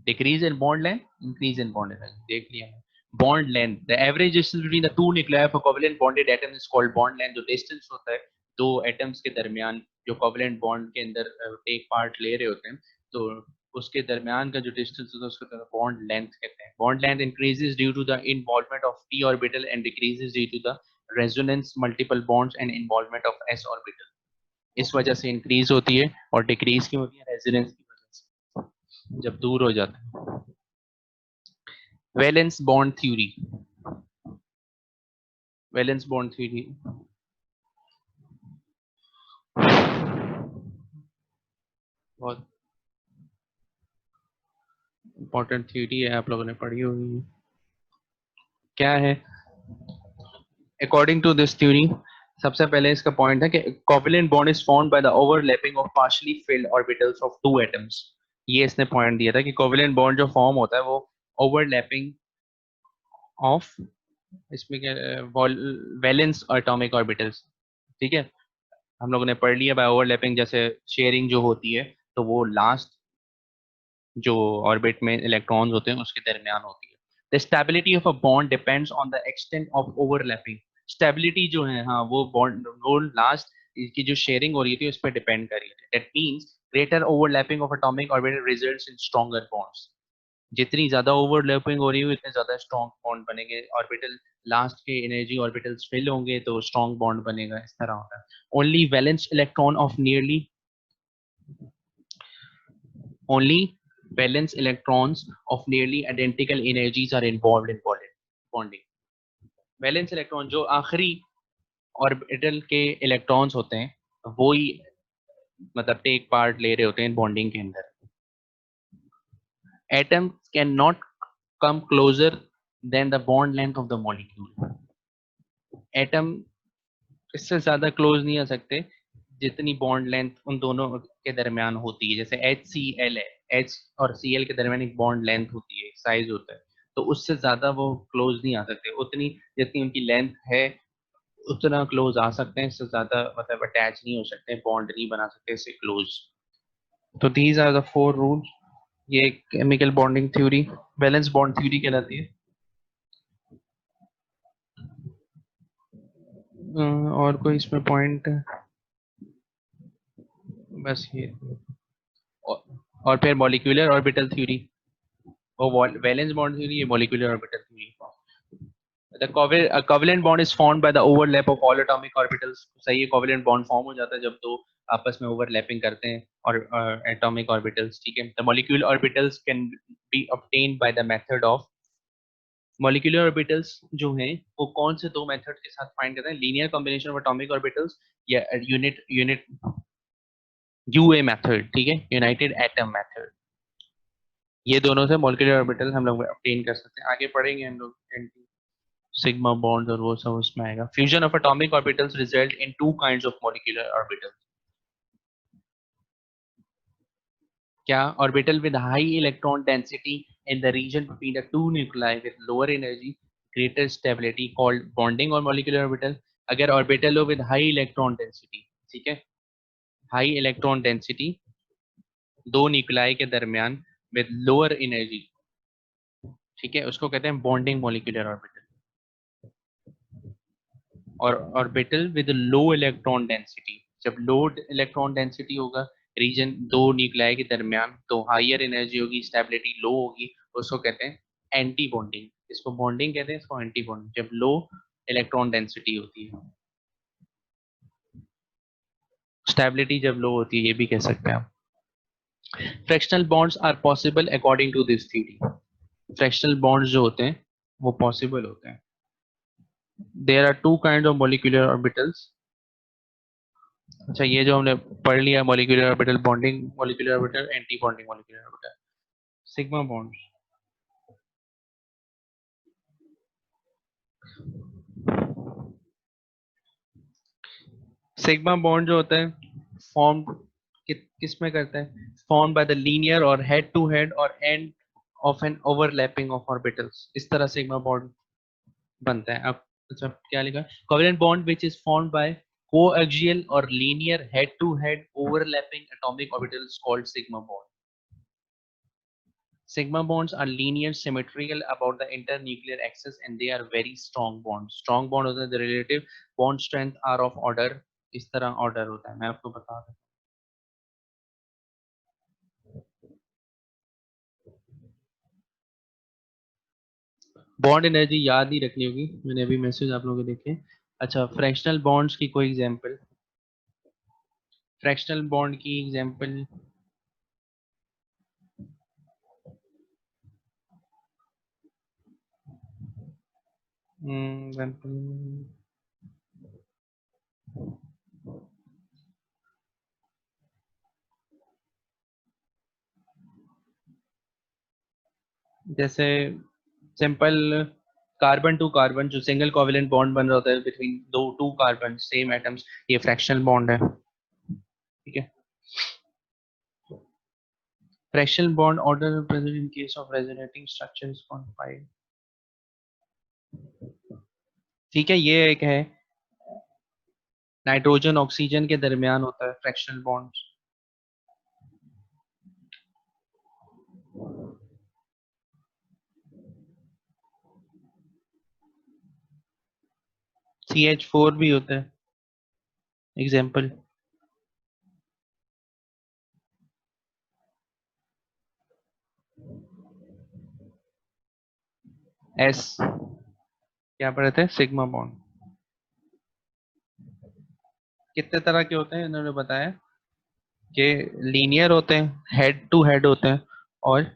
decrease in bond length increase in bond energy देख लिया bond length the average distance between the two nuclei of a covalent bonded atom is called bond length जो distance होता है दो atoms के दरमियान जो covalent bond के अंदर एक part ले रहे होते हैं तो उसके दरमियान का जो distance होता है उसको bond length कहते हैं bond length increases due to the involvement of p orbital and decreases due to the resonance multiple bonds and involvement of s orbital इस वजह से इंक्रीज होती है और डिक्रीज क्यों होती है रेजिडेंस की वजह से जब दूर हो जाता है valence bond theory valence bond theory बहुत इंपॉर्टेंट थ्योरी है आप लोगों ने पढ़ी होगी क्या है अकॉर्डिंग टू दिस थ्योरी सबसे पहले इसका पॉइंट है कि covalent bond is formed by the overlapping of partially field orbitals of two atoms ये इसने पॉइंट दिया था कि कोवैलेंट बॉन्ड जो फॉर्म होता है वो ओवरलैपिंग ऑफ इसमें क्या वैलेंस एटॉमिक ऑर्बिटल्स ठीक है हम लोगों ने पढ़ लिया बाय ओवरलैपिंग, जैसे शेयरिंग जो होती है तो वो लास्ट जो ऑर्बिट में इलेक्ट्रॉन्स होते हैं उसके दरमियान होती है। The stability of a bond depends on the extent of overlapping. Stability जो है, हाँ, वो बॉन्ड वो लास्ट की जो शेयरिंग हो रही थी उस पर डिपेंड कर रही है। That means greater overlapping of atomic orbital results in stronger bonds. जितनी ज्यादा ओवरलैपिंग हो रही है उतने ज्यादा स्ट्रॉन्ग बॉन्ड बनेंगे। ऑर्बिटल लास्ट के एनर्जी ऑर्बिटल्स फिल होंगे तो स्ट्रॉन्ग बॉन्ड बनेगा, इस तरह होता है। Only valence electron of nearly Only valence electrons of nearly identical energies are involved in bonding. Valence electron जो आखिरी ऑर्बिटल के इलेक्ट्रॉन्स होते हैं वो ही मतलब टेक पार्ट ले रहे होते हैं बॉन्डिंग के अंदर। Atoms cannot come closer than the bond length of the molecule. Atom इससे ज्यादा क्लोज नहीं आ सकते जितनी बॉन्ड लेंथ उन दोनों के दरमियान होती है। जैसे HCl है, H और Cl के दरमियान एक बॉन्ड लेंथ होती है, साइज होता है, तो उससे ज्यादा वो क्लोज नहीं आ सकते। उतनी जितनी उनकी लेंथ है उतना क्लोज आ सकते हैं, इससे ज्यादा मतलब अटैच नहीं हो सकते, बॉन्ड नहीं बना सकते इससे क्लोज। तो दीज आर द 4 रूल्स। ये chemical bonding theory valence bond theory कहलाती है। और कोई इसमें पॉइंट? बस ये। और, और फिर मॉलिक्यूलर ऑर्बिटल थ्योरी, वो वैलेंस बॉन्ड थ्योरी, ये molecular orbital theory. The covalent bond is formed by the overlap of all atomic orbitals। सही है, covalent bond फॉर्म हो जाता है जब दो आपस में ओवरलैपिंग करते हैं और एटॉमिक ऑर्बिटल्स, ठीक है। The molecular orbitals can be obtained by the method of molecular orbitals जो हैं वो कौन से दो मेथड के साथ फाइंड करते हैं? Linear combination of atomic orbitals या यूनिट यूए मेथड, ठीक है, यूनाइटेड एटम मेथड। ये दोनों से मॉलिक्यूलर ऑर्बिटल हम लोग ऑब्टेन कर सकते हैं। आगे पढ़ेंगे हम लोग सिग्मा बॉन्ड और वो सब उसमें आएगा। Fusion of atomic orbitals result in two kinds of molecular orbitals. क्या? Orbital with high electron density in the region between the two nuclei with lower energy greater stability called bonding और molecular orbital. अगर orbital हो with high electron density, ठीक है, high electron density दो nuclei के दरमियान with lower energy, ठीक है, उसको कहते हैं बॉन्डिंग मॉलिक्यूलर ऑर्बिटल। और orbital with low electron density, जब लो इलेक्ट्रॉन डेंसिटी होगा रीजन दो न्यूक्लियाई के दरमियान तो हायर एनर्जी होगी, स्टेबिलिटी लो होगी, उसको कहते हैं एंटी बॉन्डिंग। इसको बॉन्डिंग कहते हैं, इसको एंटी बॉन्डिंग, जब लो इलेक्ट्रॉन डेंसिटी होती है। स्टेबिलिटी जब लो होती है, ये भी कह सकते हैं आप। Fractional bonds are possible according to this theory. Fractional bonds जो होते हैं वो पॉसिबल होते हैं। There are two kind of molecular orbitals. अच्छा, ये जो हमने पढ़ लिया molecular orbital bonding molecular orbital, anti bonding molecular orbital. Sigma bond, sigma bond जो होता है फॉर्म किस में करता है? फॉर्म बाय द लीनियर और हेड टू हेड और and of an overlapping of orbitals. इस तरह सिग्मा बॉन्ड बनता है। अब अच्छा क्या लिखा? Covalent bond which is formed by coaxial और linear head to head overlapping atomic orbitals called sigma bond. Sigma bonds are linear, symmetrical about the internuclear axis, and they are very strong bonds. Strong bond होता है, the relative bond strength are of order, इस तरह order होता है, मैं आपको बता रहा हूँ। बॉन्ड एनर्जी याद नहीं रखनी होगी, मैंने अभी मैसेज आप लोगों को देखे। अच्छा, फ्रैक्शनल बॉन्ड्स की कोई एग्जांपल? फ्रैक्शनल बॉन्ड की एग्जांपल जैसे सिंपल कार्बन टू कार्बन जो सिंगल कोवेलेंट बॉन्ड बन रहा होता है बिटवीन दो टू कार्बन सेम एटम्स, ये फ्रैक्शनल बॉन्ड है, ठीक है। Fractional bond order present in case of resonating structure is quantified, ठीक है। ये एक है नाइट्रोजन ऑक्सीजन के दरमियान होता है फ्रैक्शनल बॉन्ड। CH4 भी होता है एग्जाम्पल। S क्या पढ़े थे, सिग्मा बॉन्ड। कितने तरह के होते हैं इन्होंने बताया कि लीनियर होते हैं, हेड टू हेड होते हैं, और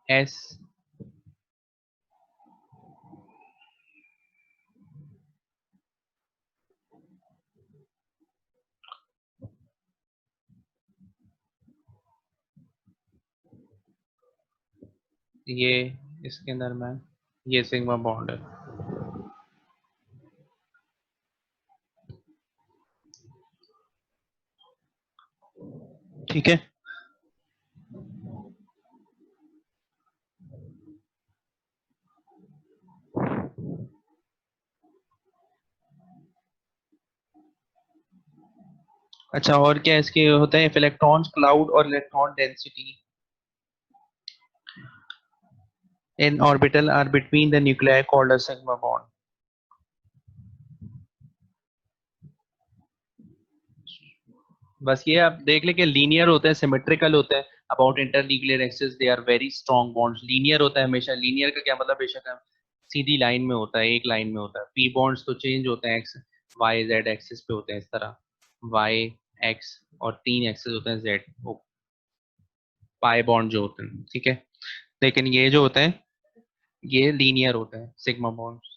S ये इसके अंदर में ये सिग्मा बॉन्ड है। ठीक है। अच्छा, और क्या इसके होते हैं, इलेक्ट्रॉन्स क्लाउड और electron density in orbital are between the nuclei called a sigma bond. बस ये आप देख ले कि लीनियर होते हैं, सिमेट्रिकल होते हैं, about internuclear axis they are very strong bonds. Linear होता है हमेशा, लीनियर का क्या मतलब, बेशक सीधी लाइन में होता है, एक लाइन में होता है। पी बॉन्ड्स तो चेंज होते हैं, एक्स वाई जेड एक्सिस पे होते हैं, इस तरह वाई एक्स, और 3 एक्सिस होते हैं जेड, वो पाई बॉन्ड जो होते हैं, ठीक है। लेकिन ये जो होते हैं ये लीनियर होते हैं सिग्मा बॉन्ड्स।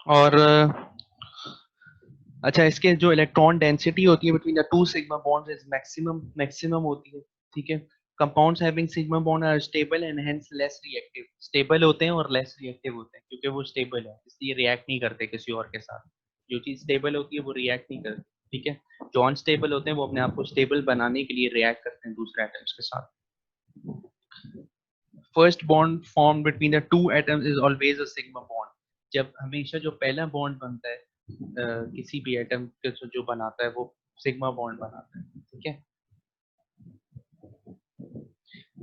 और अच्छा, इसके जो इलेक्ट्रॉन डेंसिटी होती है between the two sigma bonds is maximum maximum होती है, ठीक है। Compounds having sigma bond are stable and hence less reactive. Stable होते हैं और लेस रिएक्टिव होते हैं, क्योंकि वो स्टेबल है इसलिए रिएक्ट नहीं करते किसी और के साथ। जो चीज स्टेबल होती है वो रिएक्ट नहीं करती, ठीक है। जो अनस्टेबल होते हैं वो अपने आप को स्टेबल बनाने के लिए रिएक्ट करते हैं दूसरे एटम्स के साथ। First bond form between the two atoms is always a sigma bond. जब हमेशा जो पहला बॉन्ड बनता है किसी भी एटम के जो बनाता है वो सिग्मा बॉन्ड बनाता है, ठीक है।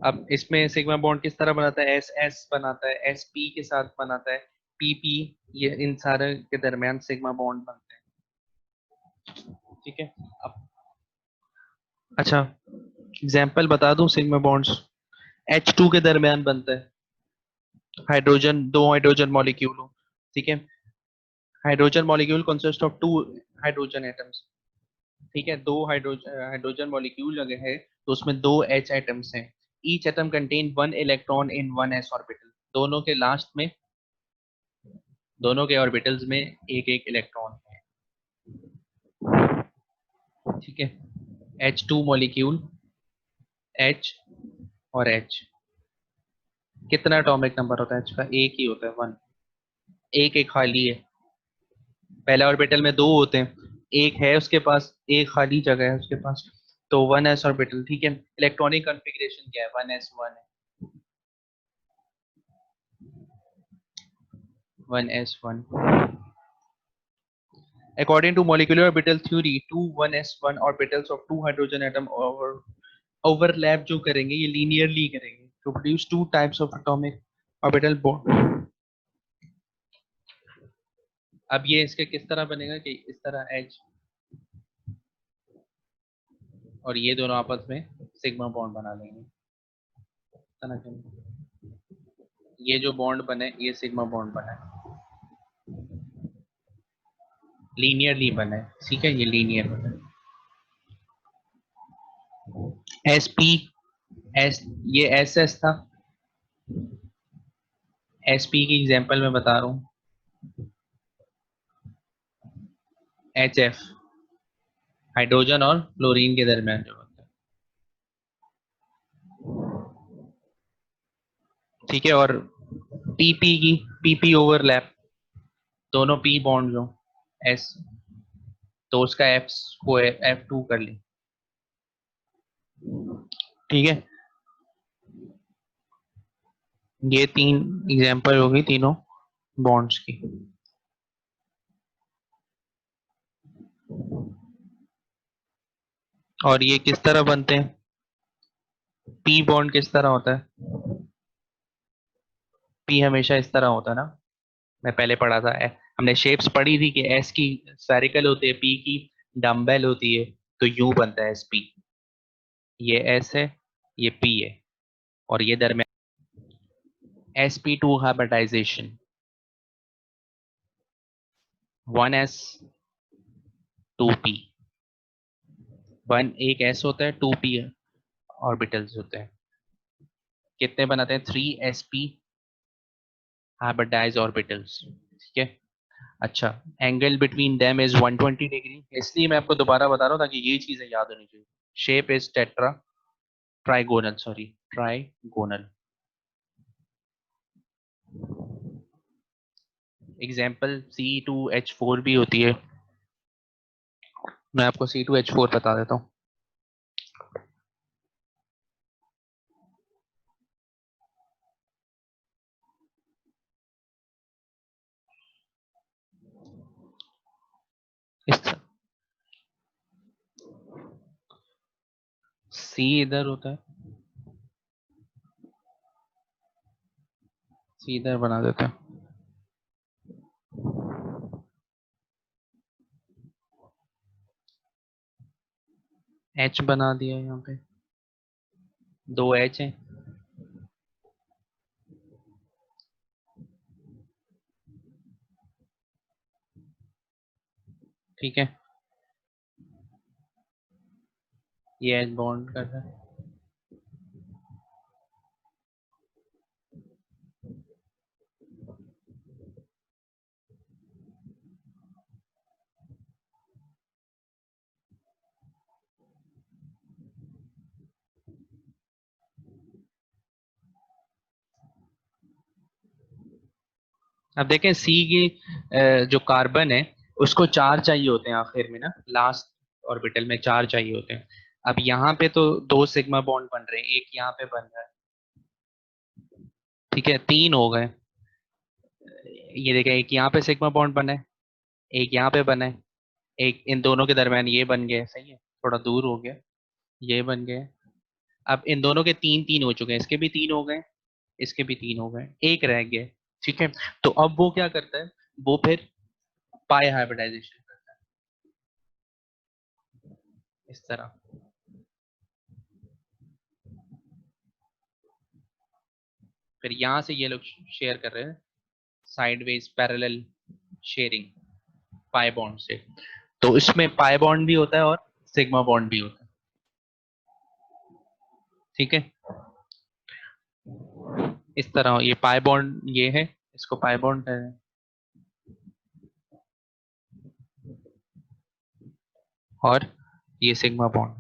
अब इसमें सिग्मा बॉन्ड किस तरह बनाता है, एस एस बनाता है, एस पी के साथ बनाता है, पी पी, ये इन सारे के दरमियान सिग्मा बॉन्ड बनते हैं, ठीक है। अब अच्छा, एग्जाम्पल बता दूं सिग्मा बॉन्ड्स। H2 के दरमियान बनता है हाइड्रोजन, दो हाइड्रोजन मॉलिक्यूल हो, ठीक है। Hydrogen molecule consist of 2 hydrogen atoms, ठीक है। दो हाइड्रोजन मॉलिक्यूल अगर है तो उसमें 2 H एटम्स हैं। Each atom contain 1 electron in 1 s orbital. दोनों के लास्ट में, दोनों के ऑर्बिटल्स में एक एक इलेक्ट्रॉन है, ठीक है। H2 मॉलिक्यूल, H और H, कितना एटॉमिक नंबर होता है H का, एक ही होता है, 1। एक एक खाली है, पहले ऑर्बिटल में 2 होते हैं, एक है उसके पास, एक खाली जगह है उसके पास, तो 1s ऑर्बिटल, ठीक है। इलेक्ट्रॉनिक कॉन्फ़िगरेशन क्या है, 1s1 है, 1s1। According to molecular orbital theory, two 1s1 orbitals of two hydrogen atom overlap जो करेंगे ये linearly करेंगे to produce two types of atomic orbital bond। अब ये इसके किस तरह बनेगा कि इस तरह H और ये दोनों आपस में सिग्मा बॉन्ड बना लेंगे, तरह के ये जो बॉन्ड बने ये सिग्मा बॉन्ड बना है, लीनियरली बना है, ठीक है, ये लीनियर बना है। एस पी, एस, ये एस एस था, एस पी की एग्जांपल मैं बता रहा हूँ, एच एफ हाइड्रोजन और क्लोरीन के दरमियान जो होता है, ठीक है। और पीपी की, पीपी ओवरलैप, दोनों पी बॉन्ड जो एस, तो उसका एफ को F2 कर ली, ठीक है, ये 3 एग्जांपल हो गई तीनों बॉन्ड्स की। और ये किस तरह बनते हैं? पी बॉन्ड किस तरह होता है? पी हमेशा इस तरह होता है ना, मैं पहले पढ़ा था, हमने शेप्स पढ़ी थी कि एस की स्फेरिकल होती है, पी की डम्बेल होती है, तो यू बनता है एस पी। ये एस है, ये पी है, और ये दरमियान sp2 hybridisation, 1s 2p, one एक s होता है, 2p ऑर्बिटल्स होते हैं। कितने बनाते हैं? 3sp hybridise orbitals. ठीक है, अच्छा, angle between them is 120 degree, इसलिए मैं आपको दोबारा बता रहा हूँ ताकि ये चीजें याद होनी चाहिए। Shape is tetra trigonal, sorry trigonal. Example C2H4 भी होती है, मैं आपको C2H4 बता देता हूँ। इस C इधर होता है, C इधर बना देते हैं, H बना दिया यहाँ पे, 2H है। ठीक है, ये H बॉन्ड कर रहा है। अब देखें सी की जो कार्बन है उसको 4 चाहिए होते हैं आखिर में ना, लास्ट ऑर्बिटल में 4 चाहिए होते हैं। अब यहाँ पे तो 2 सिग्मा बॉन्ड बन रहे हैं, एक यहाँ पे बन रहा है, ठीक है, 3 हो गए। ये देखें, एक यहाँ पे सिग्मा बॉन्ड बना है, एक यहाँ पे बना है, एक इन दोनों के दरमियान ये बन गया, सही है, थोड़ा दूर हो गया, ये बन गया। अब इन दोनों के 3 3 हो चुके हैं, इसके भी 3 हो गए, इसके भी 3 हो गए, एक रह गया। ठीक है, तो अब वो क्या करता है, वो फिर पाई हाइब्रिडाइजेशन करता है इस तरह। फिर यहाँ से ये लोग शेयर कर रहे हैं sideways parallel sharing pi bond से, तो इसमें पाई बॉन्ड भी होता है और सिग्मा बॉन्ड भी होता है। ठीक है, इस तरह ये पाई बॉन्ड ये है, इसको पाई बॉन्ड है, और ये सिग्मा बॉन्ड।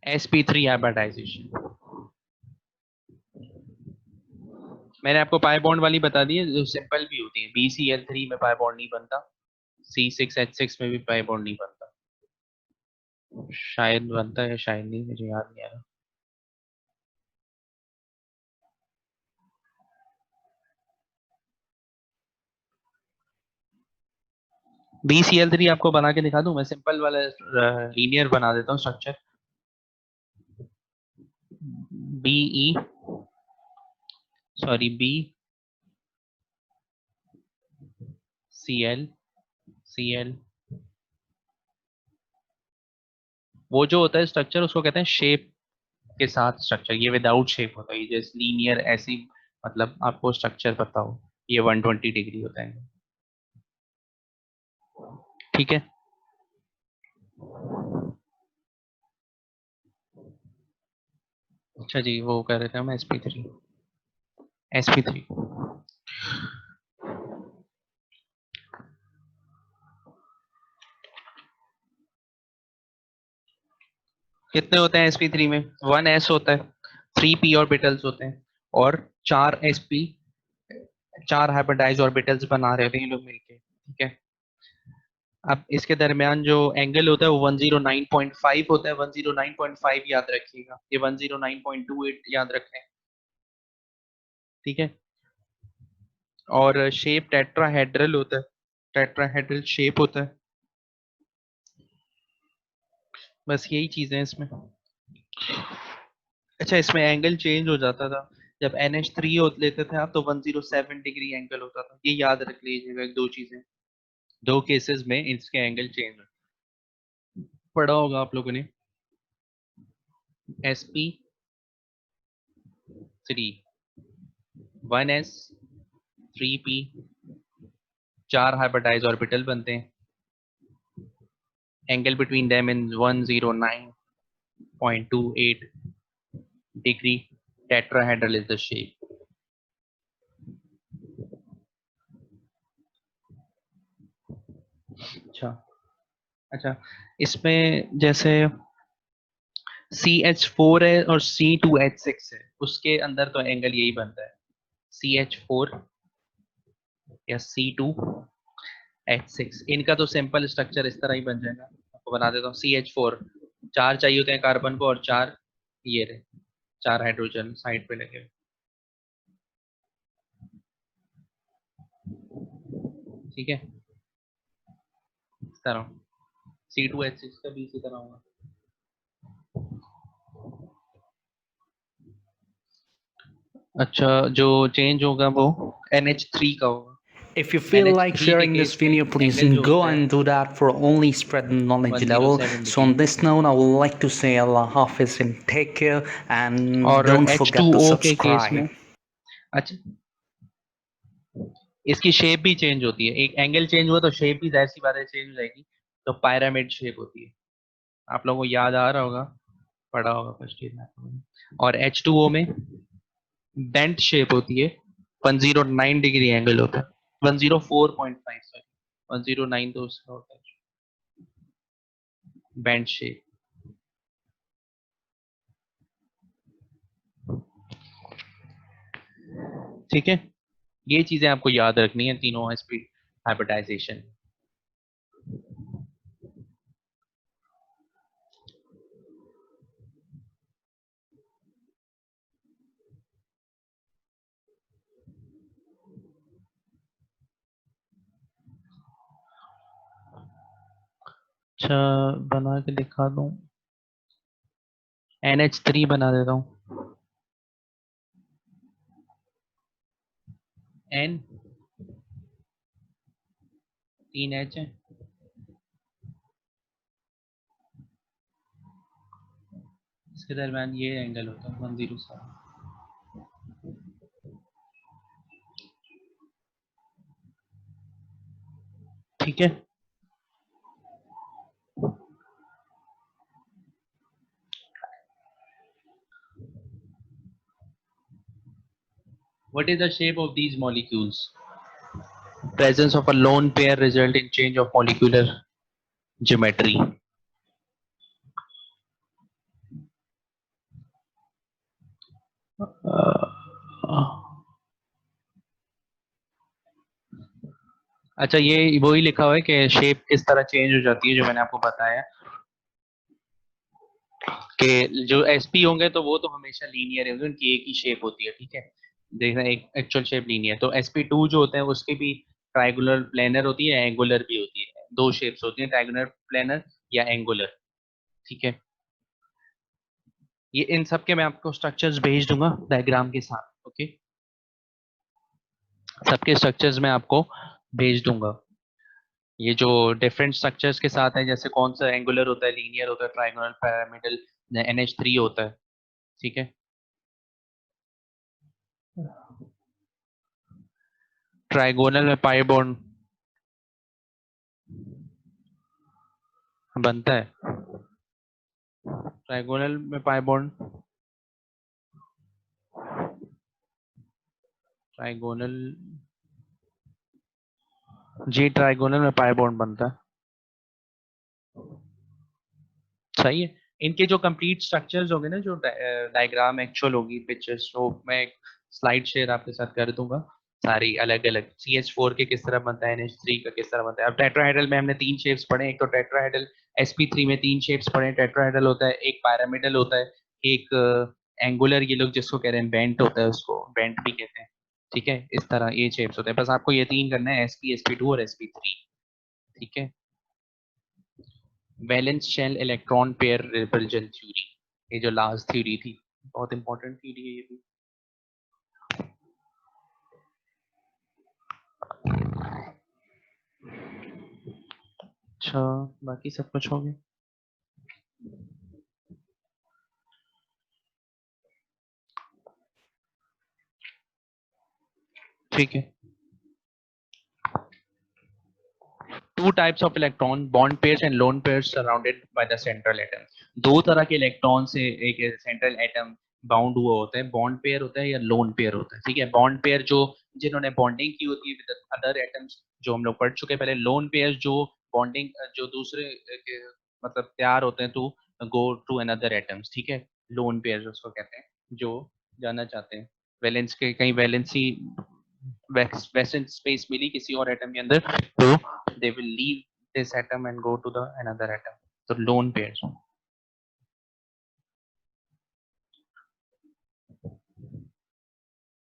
sp3 हाइब्रिडाइजेशन, मैंने आपको पाई बॉन्ड वाली बता दी है, जो सिंपल भी होती है। BCl3 में पाई बॉन्ड नहीं बनता, C6H6 में भी पाई बॉन्ड नहीं बनता, शायद बनता है शायद नहीं, मुझे याद नहीं आ रहा। BCl3 आपको बना के दिखा दूं, मैं सिंपल वाला लीनियर बना देता हूँ स्ट्रक्चर। BE सॉरी BCl वो जो होता है स्ट्रक्चर उसको कहते हैं शेप के साथ स्ट्रक्चर, ये विदाउट शेप होता है, ये जैसे लीनियर ऐसी, मतलब आपको स्ट्रक्चर पता हो, ये 120 डिग्री होता है। ठीक है, अच्छा जी, वो कह रहे थे हम sp3 कितने होते हैं sp3 में? 1s होता है, 3p ऑर्बिटल्स होते हैं, और 4 sp 4 हाइब्रिडाइज ऑर्बिटल्स बना रहे होते हैं ये लोग मिलके, ठीक है। अब इसके दरमियान जो एंगल होता है वो 109.5 होता है, 109.5 याद रखिएगा, ये 109.28 याद रखें, ठीक है। और शेप टेट्राहेड्रल होता है, टेट्राहेड्रल शेप होता है, बस यही चीजें हैं इसमें। अच्छा, इसमें एंगल चेंज हो जाता था जब NH3 लेते थे आप, तो 107 डिग्री एंगल होता था, ये याद रख लीजिएगा। दो चीजें, दो केसेस में इसके एंगल चेंज पढ़ा होगा आप लोगों ने। sp3 1s 3p, 4 hybridise orbital बनते हैं, angle between them in 109.28 degree, tetrahedral is the shape. अच्छा अच्छा, इसमें जैसे CH4 है और C2H6 है, उसके अंदर तो एंगल यही बनता है, CH4 या C2H6, इनका तो सिंपल स्ट्रक्चर इस तरह ही बन जाएगा। आपको बना देता हूँ। CH4, 4 चाहिए होते हैं कार्बन को, और 4 ये रहे, 4 हाइड्रोजन साइड पे लगे हुए, ठीक है, इस तरह। C2H6 का भी इसी तरह होगा। अच्छा, जो चेंज होगा वो NH3 का होगा। If you feel like NH3 के sharing this केस में video, please एंगल जो go होता है and do that for only spread the knowledge level. 107 So on degree. this note, I would like to say Allah Hafiz and take care, and और don't forget to H2O के case में, subscribe. अच्छा, इसकी shape भी change होती है, एक angle change हुआ तो शेप भी जाहिर सी बात है चेंज हो जाएगी, तो पायरामिड शेप होती है। आप लोगों को याद आ रहा होगा, पढ़ा होगा फर्स्ट ईयर में। और H2O में बेंट शेप होती है, 109 डिग्री एंगल होता है, 104.5, सॉरी 109 तो उसका होता है बेंट शेप, ठीक है। ये चीजें आपको याद रखनी है तीनों स्पीड हाइब्रिडाइजेशन। अच्छा, बना के दिखा दूं, NH3 बना देता हूँ, N 3H है, इसके दरम्यान ये एंगल होता है 107, ठीक है। What is the shape of these molecules? Presence of a lone pair result in change of molecular geometry. अच्छा, ये वही लिखा हुआ है कि शेप किस तरह चेंज हो जाती है, जो मैंने आपको बताया कि जो SP होंगे तो वो तो हमेशा लीनियर होंगे, उनकी एक ही शेप होती है, ठीक है। देखना, एक एक्चुअल शेप लीनियर, तो SP2 जो होते हैं उसकी भी ट्राइगुलर प्लेनर होती है, एंगुलर भी होती है, दो शेप्स होती हैं, ट्राइगुलर प्लेनर या एंगुलर, ठीक है। ये इन सब के मैं आपको स्ट्रक्चर्स भेज दूंगा डायग्राम के साथ, ओके, सबके स्ट्रक्चर्स मैं आपको भेज दूंगा। ये जो डिफरेंट स्ट्रक्चर्स के साथ है, जैसे कौन सा एंगुलर होता है, लीनियर होता है, ट्राइगोनल, पिरामिडल, NH3 होता है, ठीक है। ट्राइगोनल में पाई बॉन्ड बनता है, ट्राइगोनल में पाई बॉन्ड, ट्राइगोनल, जी ट्राइगोनल में पाई बॉन्ड बनता है, सही है। इनके जो कंप्लीट स्ट्रक्चर्स होंगे ना, जो डायग्राम एक्चुअल होगी, पिक्चर्स, तो मैं एक स्लाइड शेयर आपके साथ कर दूंगा, सारी अलग अलग CH4 के किस तरह बनता है, NH3 का किस तरह बनता है। अब टेट्राहेड्रल में हमने 3 शेप्स पढ़े, एक तो टेट्राहेड्रल, sp3 में 3 शेप्स पढ़े। टेट्राहेड्रल होता है, एक pyramidal होता है, एक एंगुलर, ये लोग जिसको कह रहे हैं बेंट होता है, उसको बेंट भी कहते हैं। ठीक है, इस तरह ये शेप्स होते हैं। बस आपको ये 3 करना है, sp sp2 और sp3। ठीक है, valence shell electron pair repulsion theory, ये जो लास्ट थ्योरी थी, बहुत इंपॉर्टेंट थ्योरी है ये भी। अच्छा, बाकी सब कुछ हो गया। ठीक है, two types of electron, bond pairs and lone pairs surrounded by the central atom। दो तरह के इलेक्ट्रॉन से एक सेंट्रल एटम बाउंड हुआ होता है, बॉन्ड पेयर होता है या लोन पेयर होता है। ठीक है, बॉन्ड पेयर जो जिन्होंने बॉन्डिंग की होती है विद अदर एटम्स, जो हम लोग पढ़ चुके हैं पहले। लोन पेयर जो बॉन्डिंग, जो दूसरे मतलब तैयार होते हैं to go to another atoms. ठीक है, लोन पेयर उसको कहते हैं, जो जाना चाहते हैं वैलेंस के, कहीं वैलेंसी वेस्टर्न स्पेस मिली किसी और एटम के अंदर, तो they will leave this atom and go to the another atom। तो lone pairs।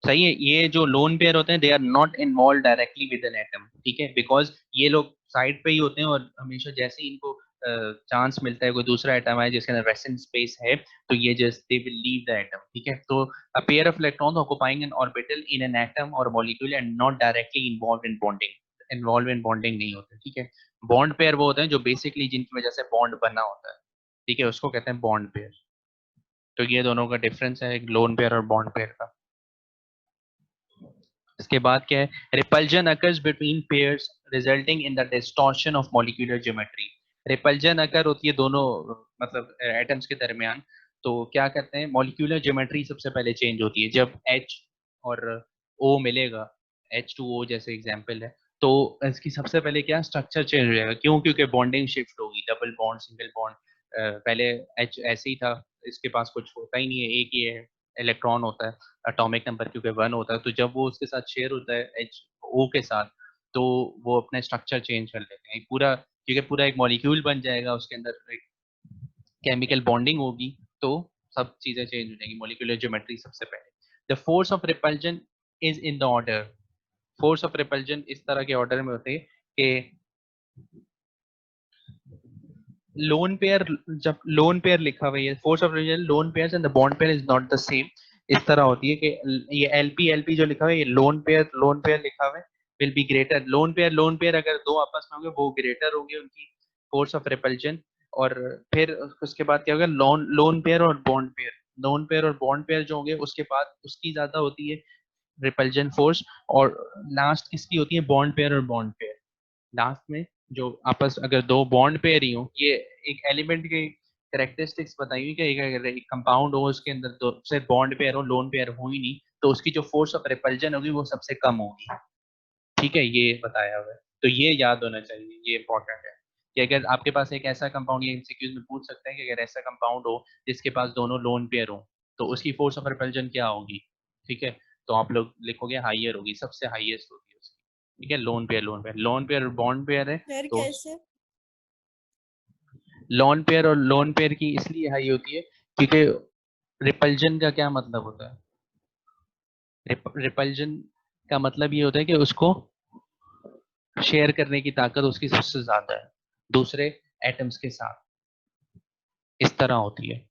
सही है, ये जो लोन पेयर होते हैं they are not involve directly with an atom. ठीक है, बिकॉज ये लोग साइड पे ही होते हैं, और हमेशा जैसे ही इनको चांस मिलता है कोई दूसरा एटम है जिसके अंदर रेस्टिंग स्पेस है, तो ये just they will leave the atom. ठीक है, तो a pair of electrons occupying an orbital in an atom और molecule and not directly involve in bonding नहीं होते। ठीक है, बॉन्ड पेयर वो होते हैं जो बेसिकली जिनकी वजह से बॉन्ड बना होता है। ठीक है, उसको कहते हैं बॉन्ड पेयर। तो ये दोनों का डिफरेंस है, एक लोन पेयर और बॉन्ड पेयर का। इसके बाद क्या है, repulsion occurs between pairs resulting in the distortion of molecular geometry. Repulsion occur होती है दोनों मतलब एटम्स के दरमियान, तो क्या कहते हैं, मॉलिक्यूलर ज्योमेट्री सबसे पहले चेंज होती है जब H और O मिलेगा, H2O जैसे एग्जांपल है, तो इसकी सबसे पहले क्या स्ट्रक्चर चेंज हो जाएगा। क्यों? क्योंकि बॉन्डिंग शिफ्ट होगी, डबल बॉन्ड सिंगल बॉन्ड। पहले H ऐसे ही था, इसके पास कुछ होता ही नहीं है, एक ही है इलेक्ट्रॉन होता है, एटॉमिक नंबर क्योंकि 1 होता है, तो जब वो उसके साथ शेयर होता है एच ओ के साथ, तो वो अपने स्ट्रक्चर चेंज कर लेते हैं पूरा, क्योंकि पूरा एक मॉलिक्यूल बन जाएगा, उसके अंदर एक केमिकल बॉन्डिंग होगी, तो सब चीजें चेंज हो जाएंगी, मॉलिक्यूलर ज्योमेट्री सबसे पहले। The force of repulsion is in the order. Force of repulsion इस तरह के ऑर्डर में होते हैं कि लोन पेयर, जब लोन पेयर लिखा हुआ है, force of repulsion lone pairs and the bond pair is not the same. इस तरह होती है कि ये एलपी जो लिखा हुआ है, ये लोन पेयर लिखा हुआ है, will be greater. Lone pair अगर दो आपस में होंगे वो ग्रेटर होंगे उनकी फोर्स ऑफ रिपल्जन। और फिर उसके बाद क्या होगा, लोन लोन पेयर और बॉन्ड पेयर, लोन पेयर और बॉन्ड पेयर जो होंगे उसके बाद उसकी ज्यादा होती है रिपल्जन फोर्स। और लास्ट किसकी होती है, बॉन्ड पेयर और बॉन्ड पेयर। लास्ट में जो आपस अगर दो बॉन्ड पेयर ही हो, ये एक एलिमेंट के कैरेक्टरिस्टिक्स बताई हुई कि अगर एक कंपाउंड हो उसके अंदर दो से बॉन्ड पेयर हो, लोन पेयर हो ही नहीं, तो उसकी जो फोर्स ऑफ रिपल्जन होगी वो सबसे कम होगी। ठीक है, ये बताया हुआ है, तो ये याद होना चाहिए, ये इंपॉर्टेंट है कि अगर आपके पास एक ऐसा कंपाउंड, ये एमसीक्यूज में पूछ सकते हैं कि अगर ऐसा कंपाउंड हो जिसके पास दोनों लोन पेयर हो, तो उसकी फोर्स ऑफ रिपल्जन क्या होगी। ठीक है, तो आप लोग लिखोगे हाइयर होगी, सबसे हाईएस्ट होगी उसकी। ठीक है, लोन पेयर बॉन्ड पेयर है, फिर तो कैसे? लोन पेयर और लोन पेयर की इसलिए हाई होती है क्योंकि रिपल्जन का क्या मतलब होता है, रिपल्जन का मतलब ये होता है कि उसको शेयर करने की ताकत उसकी सबसे ज्यादा है दूसरे एटम्स के साथ, इस तरह होती है।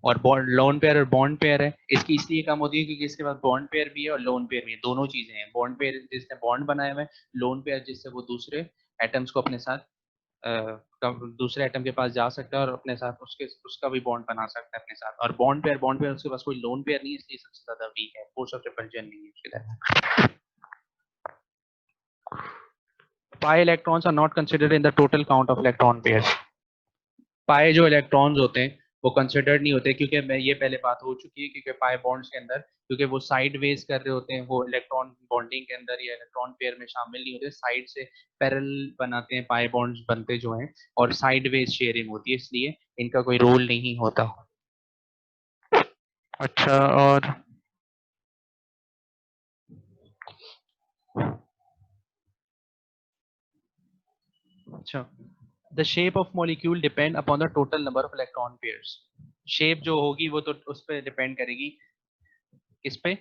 और बॉन्ड, लोन पेयर और बॉन्ड पेयर है, इसकी इसलिए कम होती है क्योंकि इसके पास बॉन्ड पेयर भी है और लोन पेयर भी है, दोनों चीजें हैं। बॉन्ड पेयर जिसने बॉन्ड बनाया हुआ है, लोन पेयर जिससे वो दूसरे एटम्स को अपने साथ दूसरे एटम के पास जा सकता है और अपने साथ उसके उसका भी बॉन्ड बना सकता है अपने साथ। और बॉन्ड पेयर उसके पास कोई लोन पेयर नहीं है, इसलिए सबसे ज्यादा वीक है, फोर्स ऑफ रिपल्जन नहीं है उसके लिए। pi electrons are not considered in the total count of electron pairs। पाए जो इलेक्ट्रॉन्स होते हैं वो कंसिडर्ड नहीं होते, क्योंकि मैं ये पहले बात हो चुकी है, क्योंकि पाए बॉन्ड्स के अंदर क्योंकि वो साइड वेज कर रहे होते हैं, वो इलेक्ट्रॉन बॉन्डिंग के अंदर या इलेक्ट्रॉन पेयर में शामिल नहीं होते, साइड से पैरेलल बनाते हैं पाए बॉन्ड्स बनते जो हैं, और साइड वेज शेयरिंग होती है, इसलिए इनका कोई रोल नहीं होता। अच्छा, और अच्छा, the shape of molecule depend upon the total number of electron pairs. Shape जो होगी वो तो उस पर डिपेंड करेगी, किस पे?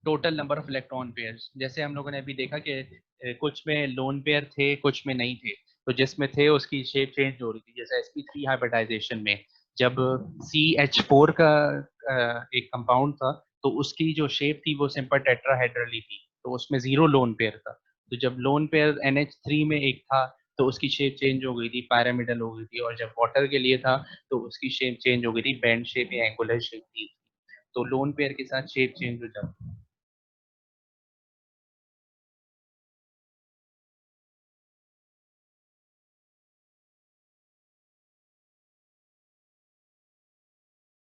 Total number of electron pairs. जैसे हम लोगों ने अभी देखा कि कुछ में लोन पेयर थे, कुछ में नहीं थे, तो जिसमें थे उसकी शेप चेंज हो रही थी। जैसे sp3 हाइब्रिडाइजेशन में जब CH4 का एक कंपाउंड था, तो उसकी जो शेप थी वो सिंपल टेट्राहेड्रली थी, तो उसमें जीरो लोन पेयर था। तो जब लोन पेयर NH3 में एक था, तो उसकी शेप चेंज हो गई थी, पैरामिडल हो गई थी। और जब वाटर के लिए था, तो उसकी शेप चेंज हो गई थी, बेंड शेप या एंगुलर शेप थी। तो लोन पेयर के साथ शेप चेंज हो जाती है।